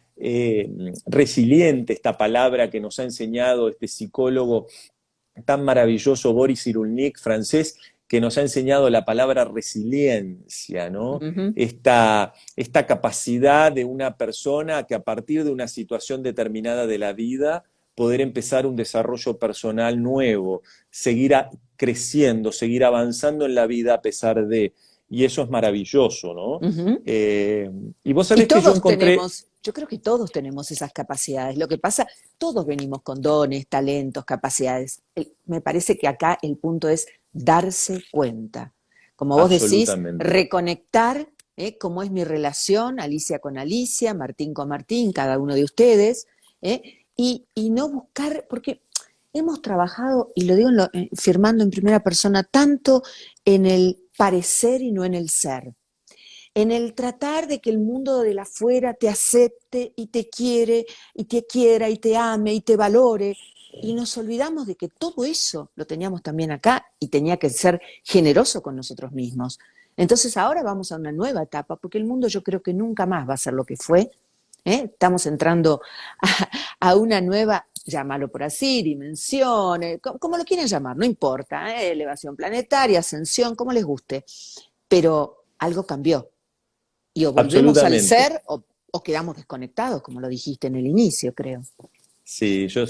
resiliente, esta palabra que nos ha enseñado este psicólogo tan maravilloso, Boris Cyrulnik, francés, que nos ha enseñado la palabra resiliencia, ¿no? Ujú. Esta capacidad de una persona que a partir de una situación determinada de la vida, poder empezar un desarrollo personal nuevo, seguir creciendo, seguir avanzando en la vida a pesar de... Y eso es maravilloso, ¿no? Ujú. Eh, y vos Y sabés que yo todos encontré, tenemos, yo creo que todos tenemos esas capacidades. Lo que pasa, todos venimos con dones, talentos, capacidades. Me parece que acá el punto es darse cuenta. Como vos decís, absolutamente, reconectar cómo es mi relación, Alicia con Alicia, Martín con Martín, cada uno de ustedes, y no buscar, porque hemos trabajado, y lo digo firmando en primera persona, tanto en el parecer y no en el ser, en el tratar de que el mundo de la afuera te acepte y te quiere y te quiera y te ame y te valore. Y nos olvidamos de que todo eso lo teníamos también acá y tenía que ser generoso con nosotros mismos. Entonces ahora vamos a una nueva etapa, porque el mundo yo creo que nunca más va a ser lo que fue. Estamos entrando a una nueva, llámalo por así, dimensión, como lo quieran llamar, no importa, elevación planetaria, ascensión, como les guste, pero algo cambió y o volvemos al absolutamente. ser o quedamos desconectados, como lo dijiste en el inicio, creo. Sí, yo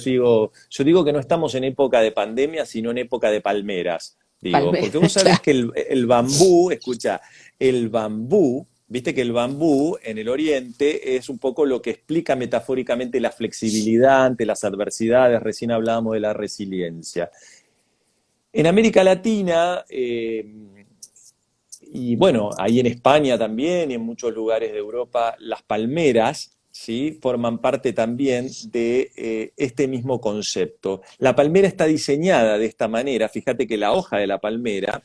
digo que no estamos en época de pandemia, sino en época de palmeras, digo, Palme porque vos sabés claro. que el bambú, escucha, el bambú, viste que el bambú en el oriente es un poco lo que explica metafóricamente la flexibilidad ante las adversidades, recién hablábamos de la resiliencia. En América Latina, y bueno, ahí en España también y en muchos lugares de Europa, las palmeras, ¿sí? Forman parte también de este mismo concepto. La palmera está diseñada de esta manera, fíjate que la hoja de la palmera,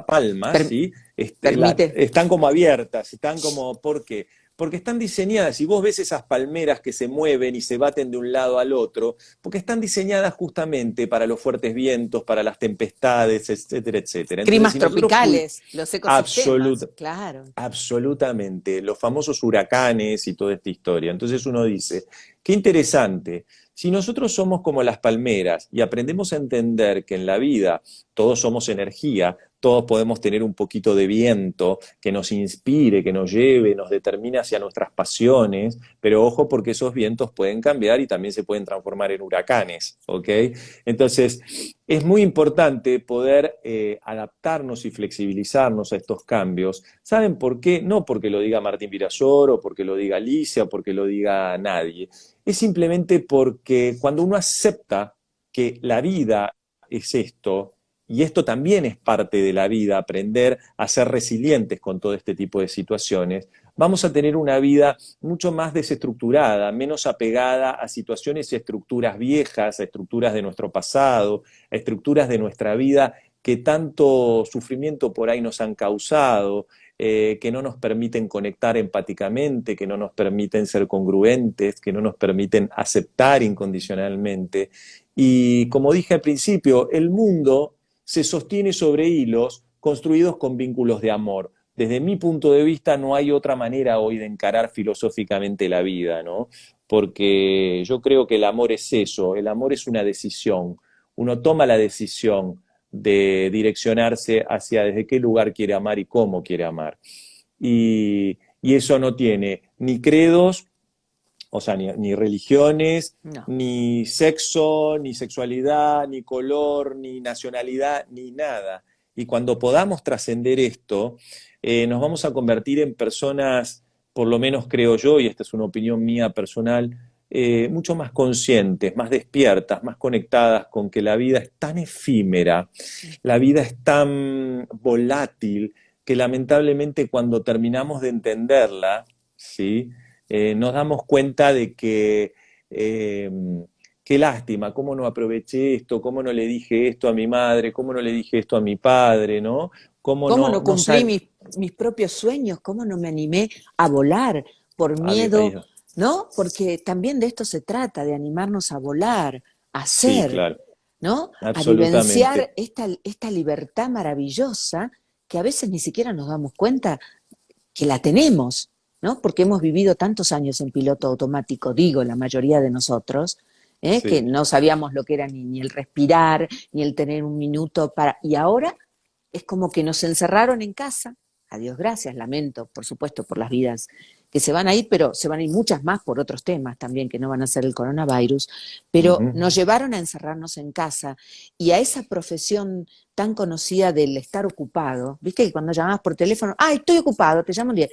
palmas, Per- ¿sí? permite. Están como abiertas, están como, ¿por qué? Porque están diseñadas, y vos ves esas palmeras que se mueven y se baten de un lado al otro, porque están diseñadas justamente para los fuertes vientos, para las tempestades, etcétera, etcétera. Entonces, Climas si nosotros tropicales, los ecosistemas, absolut, claro. absolutamente, los famosos huracanes y toda esta historia. Entonces uno dice, qué interesante, si nosotros somos como las palmeras y aprendemos a entender que en la vida todos somos energía, todos podemos tener un poquito de viento que nos inspire, que nos lleve, nos determine hacia nuestras pasiones, pero ojo porque esos vientos pueden cambiar y también se pueden transformar en huracanes, ¿ok? Entonces, es muy importante poder adaptarnos y flexibilizarnos a estos cambios. ¿Saben por qué? No porque lo diga Martín Virasor o porque lo diga Alicia o porque lo diga nadie. Es simplemente porque cuando uno acepta que la vida es esto, y esto también es parte de la vida, aprender a ser resilientes con todo este tipo de situaciones, vamos a tener una vida mucho más desestructurada, menos apegada a situaciones y estructuras viejas, a estructuras de nuestro pasado, a estructuras de nuestra vida que tanto sufrimiento por ahí nos han causado, que no nos permiten conectar empáticamente, que no nos permiten ser congruentes, que no nos permiten aceptar incondicionalmente. Y como dije al principio, el mundo se sostiene sobre hilos construidos con vínculos de amor. Desde mi punto de vista, no hay otra manera hoy de encarar filosóficamente la vida, ¿no? Porque yo creo que el amor es eso, el amor es una decisión. Uno toma la decisión de direccionarse hacia desde qué lugar quiere amar y cómo quiere amar. Y eso no tiene ni credos, o sea, ni religiones, No. ni sexo, ni sexualidad, ni color, ni nacionalidad, ni nada. Y cuando podamos trascender esto, nos vamos a convertir en personas, por lo menos creo yo, y esta es una opinión mía personal, mucho más conscientes, más despiertas, más conectadas con que la vida es tan efímera, la vida es tan volátil, que lamentablemente cuando terminamos de entenderla, ¿sí? Nos damos cuenta de que eh, qué lástima, cómo no aproveché esto, cómo no le dije esto a mi madre, cómo no le dije esto a mi padre, ¿no? Cómo ¿Cómo no, no no cumplí sal... mis propios sueños? ¿Cómo no me animé a volar por Ahí- miedo? ¿No? Porque también de esto se trata, de animarnos a volar, a sí, hacer, claro, ¿no? A vivenciar absolutamente. esta libertad maravillosa que a veces ni siquiera nos damos cuenta que la tenemos, ¿no? Porque hemos vivido tantos años en piloto automático, digo, la mayoría de nosotros, que Sí. no sabíamos lo que era ni el respirar, ni el tener un minuto para... Y ahora es como que nos encerraron en casa, a Dios gracias, lamento, por supuesto, por las vidas que se van a ir, pero se van a ir muchas más por otros temas también que no van a ser el coronavirus, pero Ujú. nos llevaron a encerrarnos en casa y a esa profesión tan conocida del estar ocupado, viste que cuando llamabas por teléfono, estoy ocupado, te llamo un día,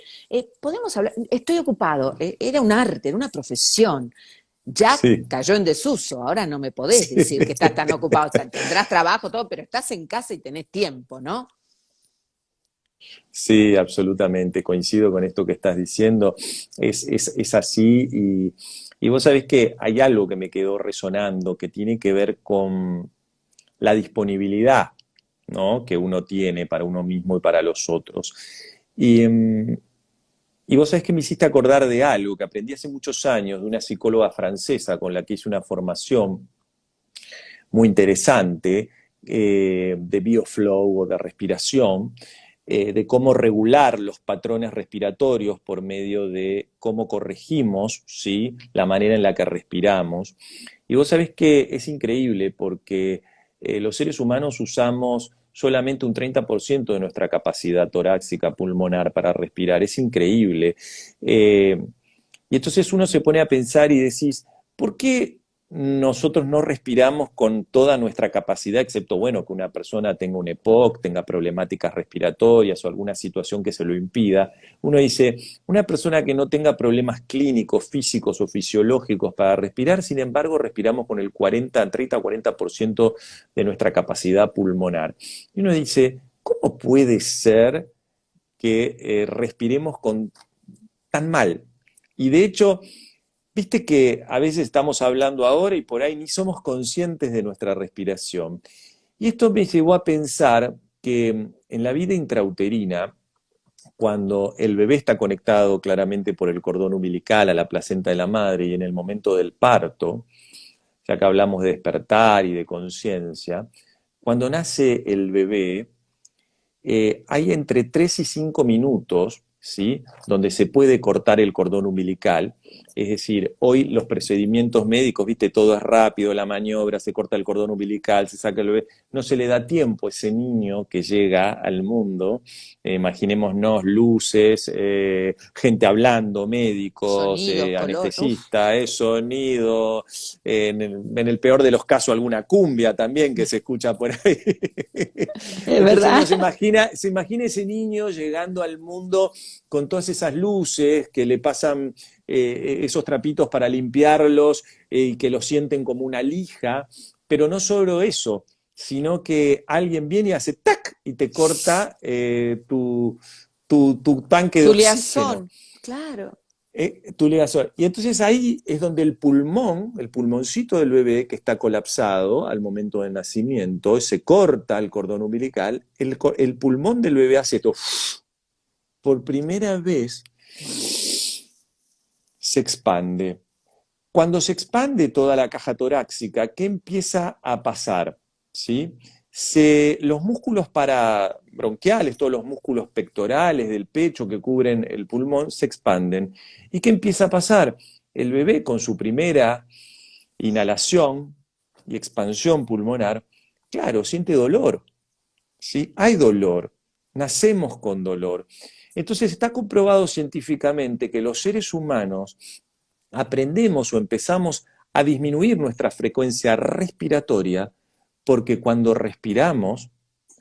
podemos hablar, estoy ocupado, era un arte, era una profesión, ya Sí, cayó en desuso, ahora no me podés sí. decir que estás tan ocupado, o sea, tendrás trabajo, todo, pero estás en casa y tenés tiempo, ¿no? Sí, absolutamente, coincido con esto que estás diciendo. Es así y vos sabés que hay algo que me quedó resonando que tiene que ver con la disponibilidad, ¿no? Que uno tiene para uno mismo y para los otros. Y, y vos sabés que me hiciste acordar de algo que aprendí hace muchos años de una psicóloga francesa con la que hice una formación muy interesante de bioflow o de respiración, de cómo regular los patrones respiratorios por medio de cómo corregimos, ¿sí?, la manera en la que respiramos. Y vos sabés que es increíble porque los seres humanos usamos solamente un 30% de nuestra capacidad torácica pulmonar para respirar. Es increíble. Y entonces uno se pone a pensar y decís, ¿por qué nosotros no respiramos con toda nuestra capacidad, excepto, bueno, que una persona tenga un EPOC, tenga problemáticas respiratorias o alguna situación que se lo impida? Uno dice, una persona que no tenga problemas clínicos, físicos o fisiológicos para respirar, sin embargo, respiramos con el 30 40% de nuestra capacidad pulmonar. Y uno dice, ¿cómo puede ser que respiremos con tan mal? Y de hecho, viste que a veces estamos hablando ahora y por ahí ni somos conscientes de nuestra respiración. Y esto me llevó a pensar que en la vida intrauterina, cuando el bebé está conectado claramente por el cordón umbilical a la placenta de la madre y en el momento del parto, ya que hablamos de despertar y de conciencia, cuando nace el bebé, hay entre 3 y 5 minutos, ¿sí?, donde se puede cortar el cordón umbilical. Es decir, hoy los procedimientos médicos, viste, todo es rápido, la maniobra, se corta el cordón umbilical, se saca el bebé. No se le da tiempo a ese niño que llega al mundo. Imaginémonos luces, gente hablando, médicos, Sonidos, color, uff, anestesistas, sonido, en el peor de los casos alguna cumbia también que se escucha por ahí. es Entonces uno verdad. se imagina ese niño llegando al mundo con todas esas luces que le pasan esos trapitos para limpiarlos y que lo sienten como una lija, pero no solo eso, sino que alguien viene y hace tac y te corta tu tanque de Tu oxígeno. liazón, claro. Tú le das, y entonces ahí es donde el pulmón, el pulmoncito del bebé que está colapsado al momento del nacimiento, se corta el cordón umbilical, el pulmón del bebé hace esto. Por primera vez se expande. Cuando se expande toda la caja torácica, ¿qué empieza a pasar? ¿Sí? Los músculos parabronquiales, todos los músculos pectorales del pecho que cubren el pulmón, se expanden. ¿Y qué empieza a pasar? El bebé con su primera inhalación y expansión pulmonar, claro, siente dolor, ¿sí? Hay dolor, nacemos con dolor. Entonces está comprobado científicamente que los seres humanos aprendemos o empezamos a disminuir nuestra frecuencia respiratoria porque cuando respiramos,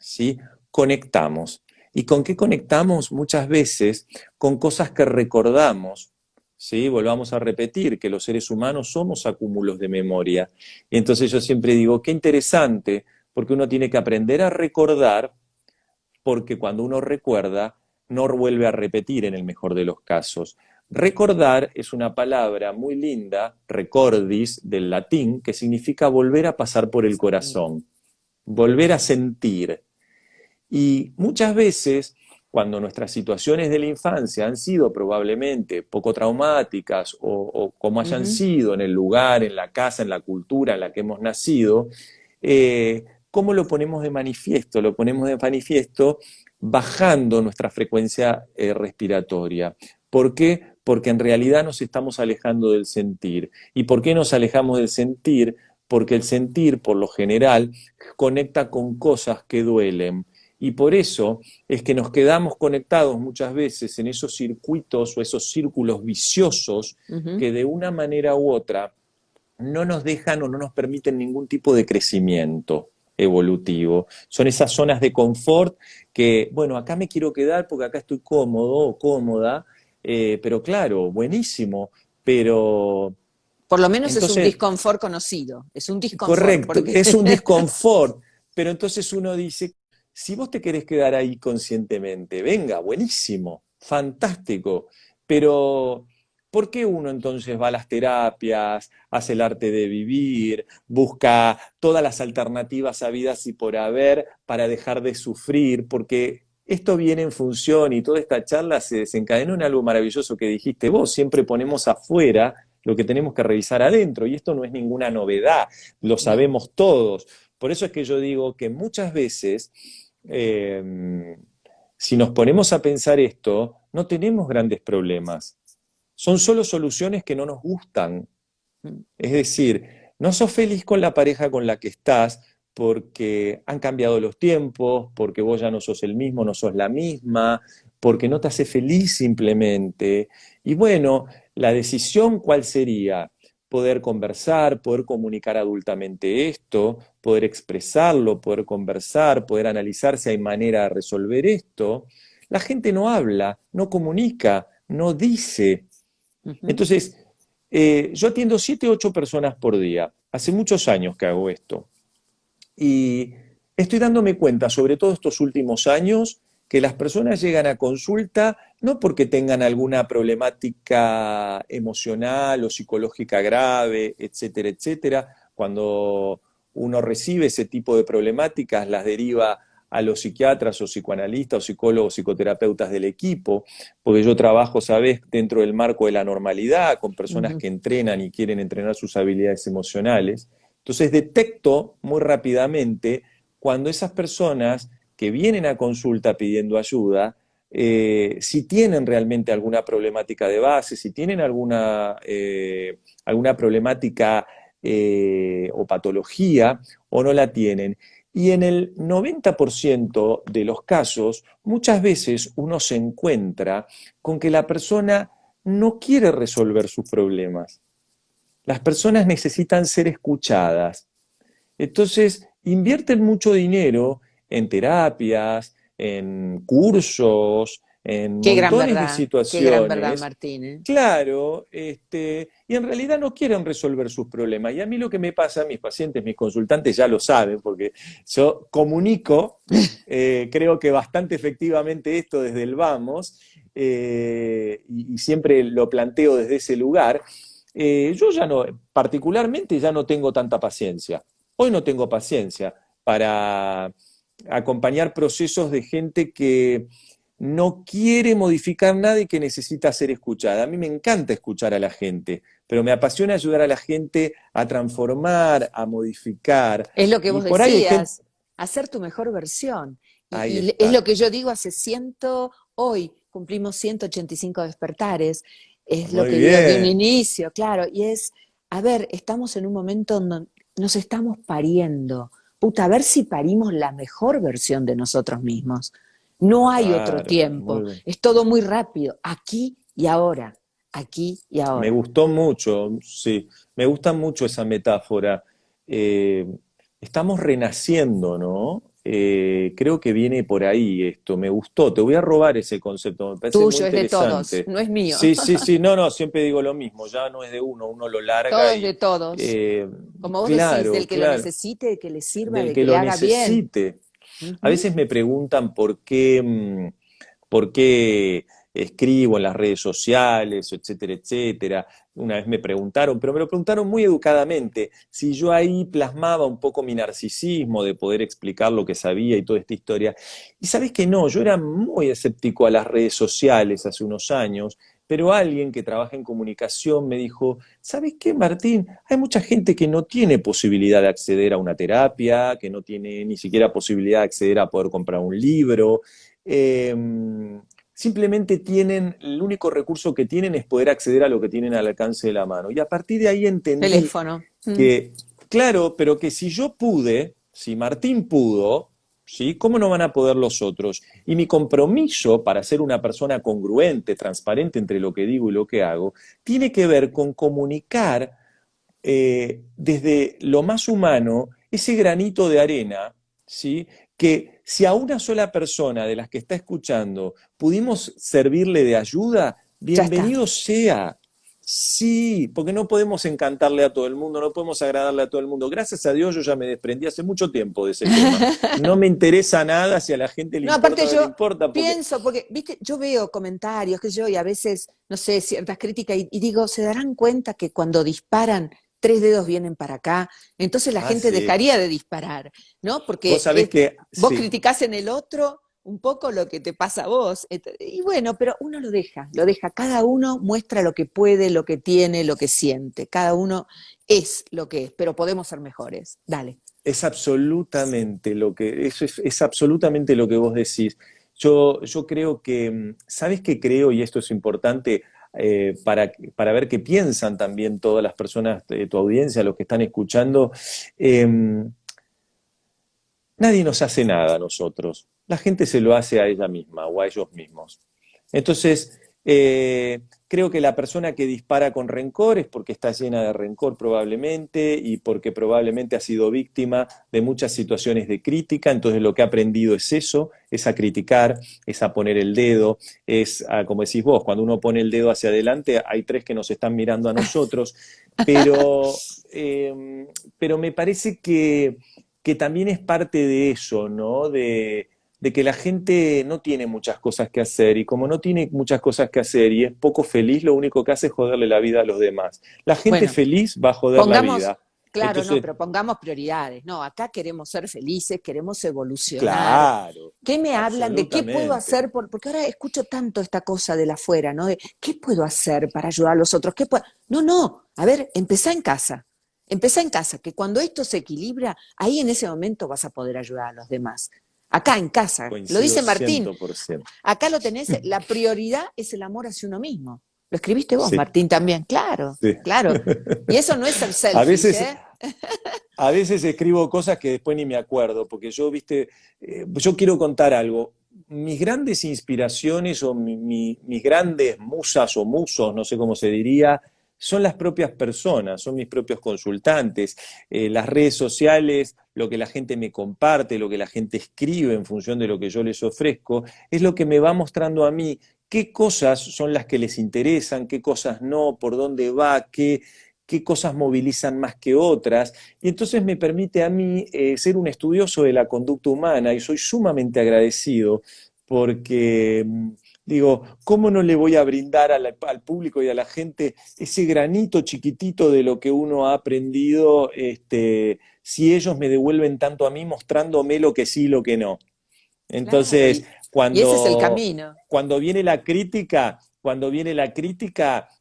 ¿sí?, conectamos. ¿Y con qué conectamos? Muchas veces con cosas que recordamos, ¿sí? Volvamos a repetir que los seres humanos somos acúmulos de memoria. Y entonces yo siempre digo, qué interesante, porque uno tiene que aprender a recordar, porque cuando uno recuerda, no vuelve a repetir en el mejor de los casos. Recordar es una palabra muy linda, recordis, del latín, que significa volver a pasar por el Sí. corazón, volver a sentir. Y muchas veces, cuando nuestras situaciones de la infancia han sido probablemente poco traumáticas o como hayan Ujú. sido en el lugar, en la casa, en la cultura en la que hemos nacido, ¿cómo lo ponemos de manifiesto? Lo ponemos de manifiesto bajando nuestra frecuencia respiratoria. ¿Por qué? Porque en realidad nos estamos alejando del sentir. ¿Y por qué nos alejamos del sentir? Porque el sentir, por lo general, conecta con cosas que duelen. Y por eso es que nos quedamos conectados muchas veces en esos circuitos o esos círculos viciosos Ujú. que de una manera u otra no nos dejan o no nos permiten ningún tipo de crecimiento evolutivo. Son esas zonas de confort que, bueno, acá me quiero quedar porque acá estoy cómodo o cómoda, pero claro, buenísimo, pero Por lo menos es un entonces, disconfort conocido, es un disconfort, correcto, porque es un disconfort, pero entonces uno dice, si vos te querés quedar ahí conscientemente, venga, buenísimo, fantástico, pero ¿por qué uno entonces va a las terapias, hace el arte de vivir, busca todas las alternativas habidas y por haber para dejar de sufrir? Porque esto viene en función y toda esta charla se desencadenó en algo maravilloso que dijiste vos, siempre ponemos afuera lo que tenemos que revisar adentro y esto no es ninguna novedad, lo no. sabemos todos. Por eso es que yo digo que muchas veces, eh, si nos ponemos a pensar esto, no tenemos grandes problemas. Son solo soluciones que no nos gustan. Es decir, no sos feliz con la pareja con la que estás porque han cambiado los tiempos, porque vos ya no sos el mismo, no sos la misma, porque no te hace feliz simplemente. Y bueno, la decisión, ¿cuál sería? Poder conversar, poder comunicar adultamente esto, poder expresarlo, poder conversar, poder analizar si hay manera de resolver esto. La gente no habla, no comunica, no dice. Ujú. Entonces, yo atiendo 7, 8 personas por día. Hace muchos años que hago esto. Y estoy dándome cuenta, sobre todo estos últimos años, que las personas llegan a consulta no porque tengan alguna problemática emocional o psicológica grave, etcétera, etcétera. Cuando uno recibe ese tipo de problemáticas, las deriva a los psiquiatras o psicoanalistas o psicólogos, psicoterapeutas del equipo, porque yo trabajo, sabes, dentro del marco de la normalidad, con personas Ujú. que entrenan y quieren entrenar sus habilidades emocionales. Entonces detecto muy rápidamente cuando esas personas que vienen a consulta pidiendo ayuda, si tienen realmente alguna problemática de base, si tienen alguna problemática o patología o no la tienen. Y en el 90% de los casos, muchas veces uno se encuentra con que la persona no quiere resolver sus problemas. Las personas necesitan ser escuchadas. Entonces, invierten mucho dinero en terapias, en cursos, en montones de Qué gran verdad, situaciones. Martín, ¿eh? Claro, y en realidad no quieren resolver sus problemas. Y a mí lo que me pasa, mis pacientes, mis consultantes ya lo saben, porque yo comunico, creo que bastante efectivamente esto desde el vamos, y siempre lo planteo desde ese lugar. Yo ya no, particularmente ya no tengo tanta paciencia. Hoy no tengo paciencia para acompañar procesos de gente que no quiere modificar nada y que necesita ser escuchada. A mí me encanta escuchar a la gente, pero me apasiona ayudar a la gente a transformar, a modificar. Es lo que Y vos por ahí hay gente... decías, hacer tu mejor versión. Ahí Y es lo está. que yo digo hoy cumplimos 185 despertares, es lo Muy que digo de un bien. inicio, claro, y es, a ver, estamos en un momento donde nos estamos pariendo. Puta, a ver si parimos la mejor versión de nosotros mismos. No hay otro Claro, muy tiempo, bien. es todo muy rápido, aquí y ahora, aquí y Me ahora. gustó mucho, sí, me gusta mucho esa metáfora. Eh, Estamos renaciendo, ¿no? creo que viene por ahí esto, me gustó, te voy a robar ese concepto, me parece muy Tuyo es de todos, interesante. no es mío. Sí, sí, sí, no, no, siempre digo lo mismo, ya no es de uno, uno lo Todo larga es de y todos. eh, Como vos decís, claro, del que lo claro, necesite, de que le sirva, del de que que le lo haga bien. necesite. A Ujú. veces me preguntan por qué escribo en las redes sociales, etcétera, etcétera. Una vez me preguntaron, pero me lo preguntaron muy educadamente, si yo ahí plasmaba un poco mi narcisismo de poder explicar lo que sabía y toda esta historia. Y sabes que no, yo era muy escéptico a las redes sociales hace unos años, pero alguien que trabaja en comunicación me dijo, ¿sabes qué, Martín? Hay mucha gente que no tiene posibilidad de acceder a una terapia, que no tiene ni siquiera posibilidad de acceder a poder comprar un libro. Eh, Simplemente tienen, el único recurso que tienen es poder acceder a lo que tienen al alcance de la mano. Y a partir de ahí entendí Teléfono. Mm. que, claro, pero que si yo pude, si Martín pudo, ¿sí? ¿Cómo no van a poder los otros? Y mi compromiso para ser una persona congruente, transparente entre lo que digo y lo que hago, tiene que ver con comunicar desde lo más humano ese granito de arena, ¿sí? Que si a una sola persona de las que está escuchando pudimos servirle de ayuda, Ya está. bienvenido sea. Sí, porque no podemos encantarle a todo el mundo, no podemos agradarle a todo el mundo. Gracias a Dios yo ya me desprendí hace mucho tiempo de ese tema. No me interesa nada si a la gente le No, importa aparte o no le yo importa, porque pienso, porque, viste, yo veo comentarios que yo y a veces, no sé, ciertas críticas y digo, ¿se darán cuenta que cuando disparan, tres dedos vienen para acá? Entonces la gente sí. dejaría de disparar, ¿no? Vos Porque sabés que vos sí. criticás en el otro un poco lo que te pasa a vos. Y bueno, pero uno lo deja, cada uno muestra lo que puede, lo que tiene, lo que siente, cada uno es lo que es, pero podemos ser mejores. Dale. Es absolutamente lo que, eso es absolutamente lo que vos decís. Yo creo que, ¿sabes qué creo? Y esto es importante para ver qué piensan también todas las personas de tu audiencia, los que están escuchando. Eh, Nadie nos hace nada a nosotros. La gente se lo hace a ella misma o a ellos mismos. Entonces, creo que la persona que dispara con rencor es porque está llena de rencor probablemente y porque probablemente ha sido víctima de muchas situaciones de crítica. Entonces, lo que ha aprendido es eso, es a criticar, es a poner el dedo, es a, como decís vos, cuando uno pone el dedo hacia adelante, hay tres que nos están mirando a nosotros. Pero, pero me parece que también es parte de eso, ¿no? De que la gente no tiene muchas cosas que hacer y como no tiene muchas cosas que hacer y es poco feliz, lo único que hace es joderle la vida a los demás. La gente Bueno, feliz va a joder la pongamos, vida. claro, no, Entonces, pero pongamos prioridades. No, acá queremos ser felices, queremos evolucionar. claro, ¿Qué me hablan de qué puedo absolutamente. hacer? Porque ahora escucho tanto esta cosa de la afuera, ¿no? De qué puedo hacer para ayudar a los otros. No, no. A ver, empezá en casa. Empezá en casa, que cuando esto se equilibra, ahí en ese momento vas a poder ayudar a los demás. Acá en casa, lo Coincido dice Martín, 100%. acá lo tenés, la prioridad es el amor hacia uno mismo. Lo escribiste vos, Sí, Martín, también, claro, sí. claro. Y eso no es ser A selfish, veces, ¿eh? a veces escribo cosas que después ni me acuerdo, porque yo, viste, yo quiero contar algo. Mis grandes inspiraciones o mis grandes musas o musos, no sé cómo se diría, son las propias personas, son mis propios consultantes. Las redes sociales, lo que la gente me comparte, lo que la gente escribe en función de lo que yo les ofrezco, es lo que me va mostrando a mí qué cosas son las que les interesan, qué cosas no, por dónde va, qué cosas movilizan más que otras, y entonces me permite a mí ser un estudioso de la conducta humana y soy sumamente agradecido porque digo, ¿cómo no le voy a brindar al público y a la gente ese granito chiquitito de lo que uno ha aprendido si ellos me devuelven tanto a mí mostrándome lo que sí y lo que no? Claro, Entonces, y ese es el cuando, camino. cuando viene la crítica,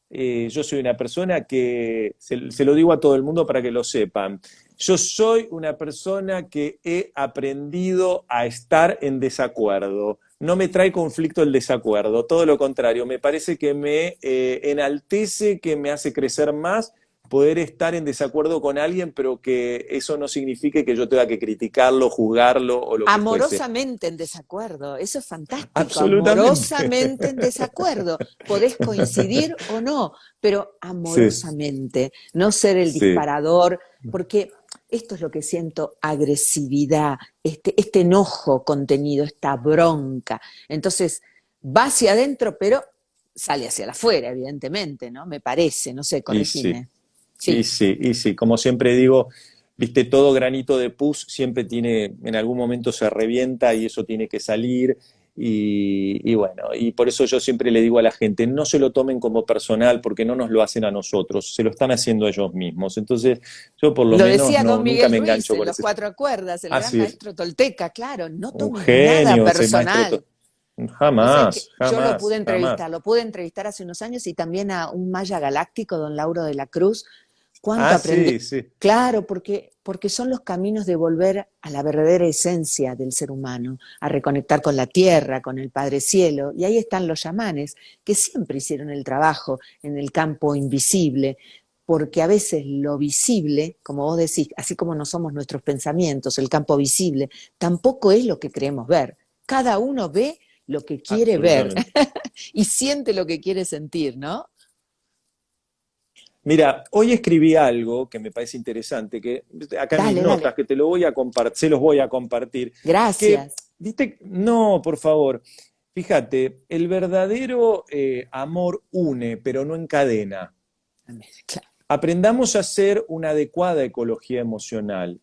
yo soy una persona que, se lo digo a todo el mundo para que lo sepan, yo soy una persona que he aprendido a estar en desacuerdo. No me trae conflicto el desacuerdo, todo lo contrario, me parece que me enaltece, que me hace crecer más poder estar en desacuerdo con alguien, pero que eso no signifique que yo tenga que criticarlo, juzgarlo o lo que fuese. Amorosamente en desacuerdo, eso es fantástico, Absolutamente. amorosamente en desacuerdo. Podés coincidir o no, pero Sí, amorosamente, no ser el sí, disparador, porque esto es lo que siento, agresividad, este enojo contenido, esta bronca. Entonces, va hacia adentro, pero sale hacia afuera, evidentemente, ¿no? Me parece, no sé, Y sí, corregime. y Sí. sí, y sí. Como siempre digo, viste, todo granito de pus siempre tiene, en algún momento se revienta y eso tiene que salir. Y bueno, y por eso yo siempre le digo a la gente, no se lo tomen como personal porque no nos lo hacen a nosotros, se lo están haciendo ellos mismos. Entonces, yo por lo Lo menos decía no, don nunca Miguel me Ruiz engancho en con Los ese. Cuatro Cuerdas, el gran Así es, maestro tolteca, claro, no un tomes nada genio ese maestro. personal. Vos sabés que Jamás, yo jamás, jamás. lo pude entrevistar hace unos años y también a un maya galáctico, don Lauro de la Cruz. ¿Cuánto Ah, aprendí? sí, sí. Claro, porque son los caminos de volver a la verdadera esencia del ser humano, a reconectar con la tierra, con el Padre Cielo. Y ahí están los chamanes, que siempre hicieron el trabajo en el campo invisible, porque a veces lo visible, como vos decís, así como no somos nuestros pensamientos, el campo visible, tampoco es lo que creemos ver. Cada uno ve lo que quiere ver Absolutamente. y siente lo que quiere sentir, ¿no? Mira, hoy escribí algo que me parece interesante, que acá en mis Dale, notas, dale. que te lo voy a compartir, se los voy a compartir, que, Gracias. viste, no, por favor, fíjate, el verdadero amor une, pero no encadena. Claro. Aprendamos a hacer una adecuada ecología emocional.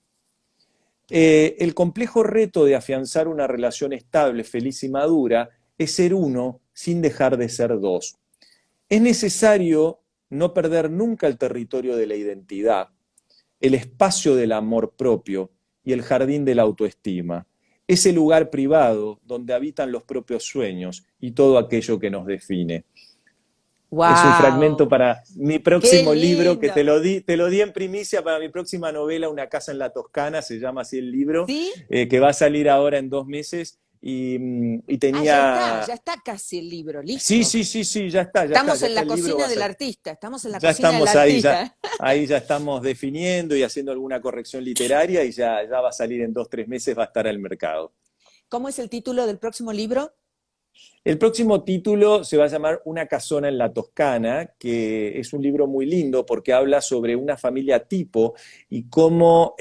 El complejo reto de afianzar una relación estable, feliz y madura es ser uno sin dejar de ser dos. Es necesario no perder nunca el territorio de la identidad, el espacio del amor propio y el jardín de la autoestima, ese lugar privado donde habitan los propios sueños y todo aquello que nos define. Es un fragmento Wow, para mi qué próximo libro que lindo. te lo di en primicia para mi próxima novela, Una casa en la Toscana, se llama así el libro, ¿Sí? que va a salir ahora en 2 meses y Ah, tenía. ya está casi el libro, Sí, listo. sí, sí, sí, ya está, ya está, Estamos ya en está la el libro, va cocina a del ser. artista, estamos en la Ya cocina del estamos ahí, ya, artista. ahí ya estamos definiendo y haciendo alguna corrección literaria y ya va a salir en 2, 3 meses, va a estar al mercado. ¿Cómo es el título del próximo libro? El próximo título se va a llamar Una casona en la Toscana, que es un libro muy lindo porque habla sobre una familia tipo y cómo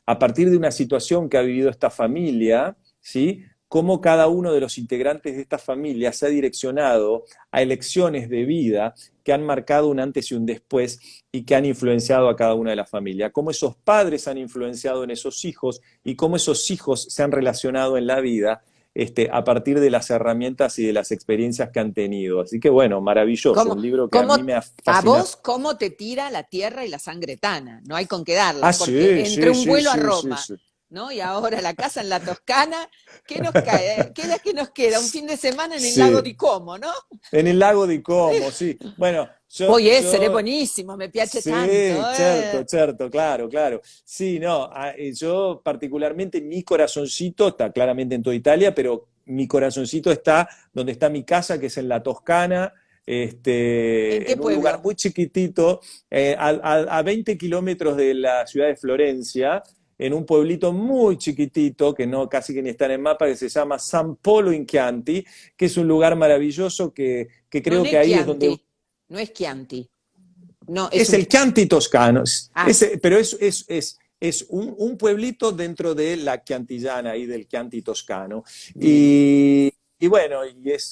a partir de una situación que ha vivido esta familia, ¿sí? Cómo cada uno de los integrantes de esta familia se ha direccionado a elecciones de vida que han marcado un antes y un después y que han influenciado a cada una de la familia. Cómo esos padres han influenciado en esos hijos y cómo esos hijos se han relacionado en la vida a partir de las herramientas y de las experiencias que han tenido. Así que bueno, maravilloso, ¿Cómo, un libro que a mí cómo, me a fascina. vos, cómo te tira la tierra y la sangre tana? No hay con qué darla, Ah, porque sí, entre sí, un sí, vuelo a sí, sí, Roma, sí. ¿no? Y ahora la casa en la Toscana, ¿qué nos cae? ¿Qué nos queda? Un fin de semana en el lago Sí, di Como, ¿no? en el lago di Como, sí. Bueno, Può essere buonissimo, mi piace tanto. sí, cierto, cierto, claro, claro. Sí, no, yo particularmente mi corazoncito está claramente en toda Italia, pero mi corazoncito está donde está mi casa, que es en la Toscana, ¿En qué en un lugar pueblo? muy chiquitito, a 20 kilómetros de la ciudad de Florencia, en un pueblito muy chiquitito, que no casi que ni está en el mapa, que se llama San Polo in Chianti, que es un lugar maravilloso que Non creo è que ahí es Chianti, donde no es Chianti, no, es es un... el Chianti toscano, Ah, pero es un pueblito dentro de la Chiantillana y del Chianti toscano. bien. Y bueno,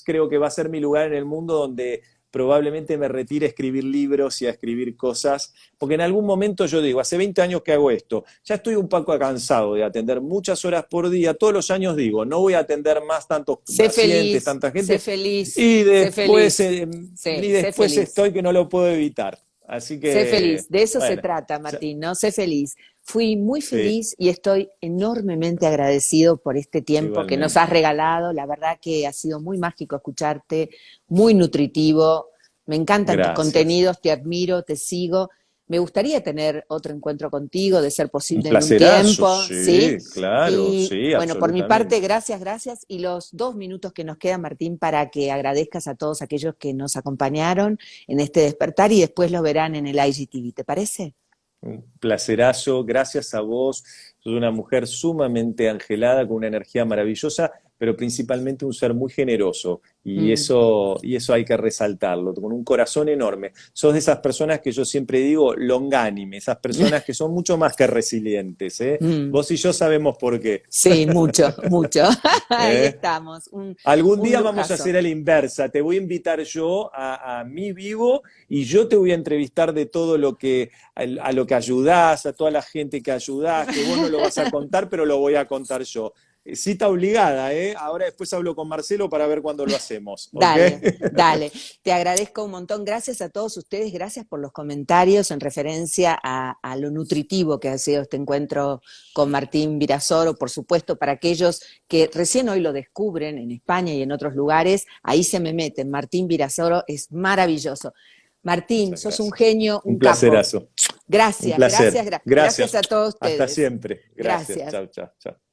creo que va a ser mi lugar en el mundo donde probablemente me retire a escribir libros y a escribir cosas, porque en algún momento yo digo, hace 20 años que hago esto, ya estoy un poco cansado de atender muchas horas por día, todos los años digo, no voy a atender más tantos pacientes, tanta Sé gente, feliz, y sé después, feliz, y sí, sé después feliz. estoy que no lo puedo evitar. Así Sé que, feliz, de eso se bueno, trata, ya- Martín, ¿no? Sé feliz. Fui muy sí, feliz y estoy enormemente agradecido por este tiempo que nos has igualmente. regalado. La verdad que ha sido muy mágico escucharte, muy nutritivo. Me encantan tus Gracias. contenidos, te admiro, te sigo. Me gustaría tener otro encuentro contigo, de ser Un posible en un placerazo, tiempo, ¿sí? sí, claro, Y sí, bueno, por mi parte, absolutamente. gracias, gracias. Y los 2 minutos que nos quedan, Martín, para que agradezcas a todos aquellos que nos acompañaron en este despertar y después lo verán en el IGTV, ¿te parece? Un placerazo, gracias a vos. Sos una mujer sumamente angelada, con una energía maravillosa. pero principalmente un ser muy generoso. Mm. Y eso hay que resaltarlo, con un corazón enorme. Sos de esas personas que yo siempre digo longánime, esas personas que son mucho más que resilientes, ¿eh? Mm. Vos y yo sabemos por qué. Sí, mucho, mucho. Ahí ¿Eh? estamos, Algún un día vamos a lujazo. hacer a la inversa. Te voy a invitar yo a mi vivo y yo te voy a entrevistar de todo lo que, a lo que ayudás, a toda la gente que ayudás, que vos no lo vas a contar, pero lo voy a contar yo. Cita obligada, ¿eh? Ahora después hablo con Marcelo para ver cuándo lo hacemos, ¿ok? Dale, dale. Te agradezco un montón. Gracias a todos ustedes. Gracias por los comentarios en referencia a lo nutritivo que ha sido este encuentro con Martín Virasoro. Por supuesto, para aquellos que recién hoy lo descubren en España y en otros lugares, ahí se me meten. Martín Virasoro es maravilloso. Martín, Muchas sos un gracias. genio, un Un capo. placerazo. Un Gracias, placer. gracias Gracias. a todos Hasta ustedes. siempre. Gracias. Gracias. Chao, chao, chao.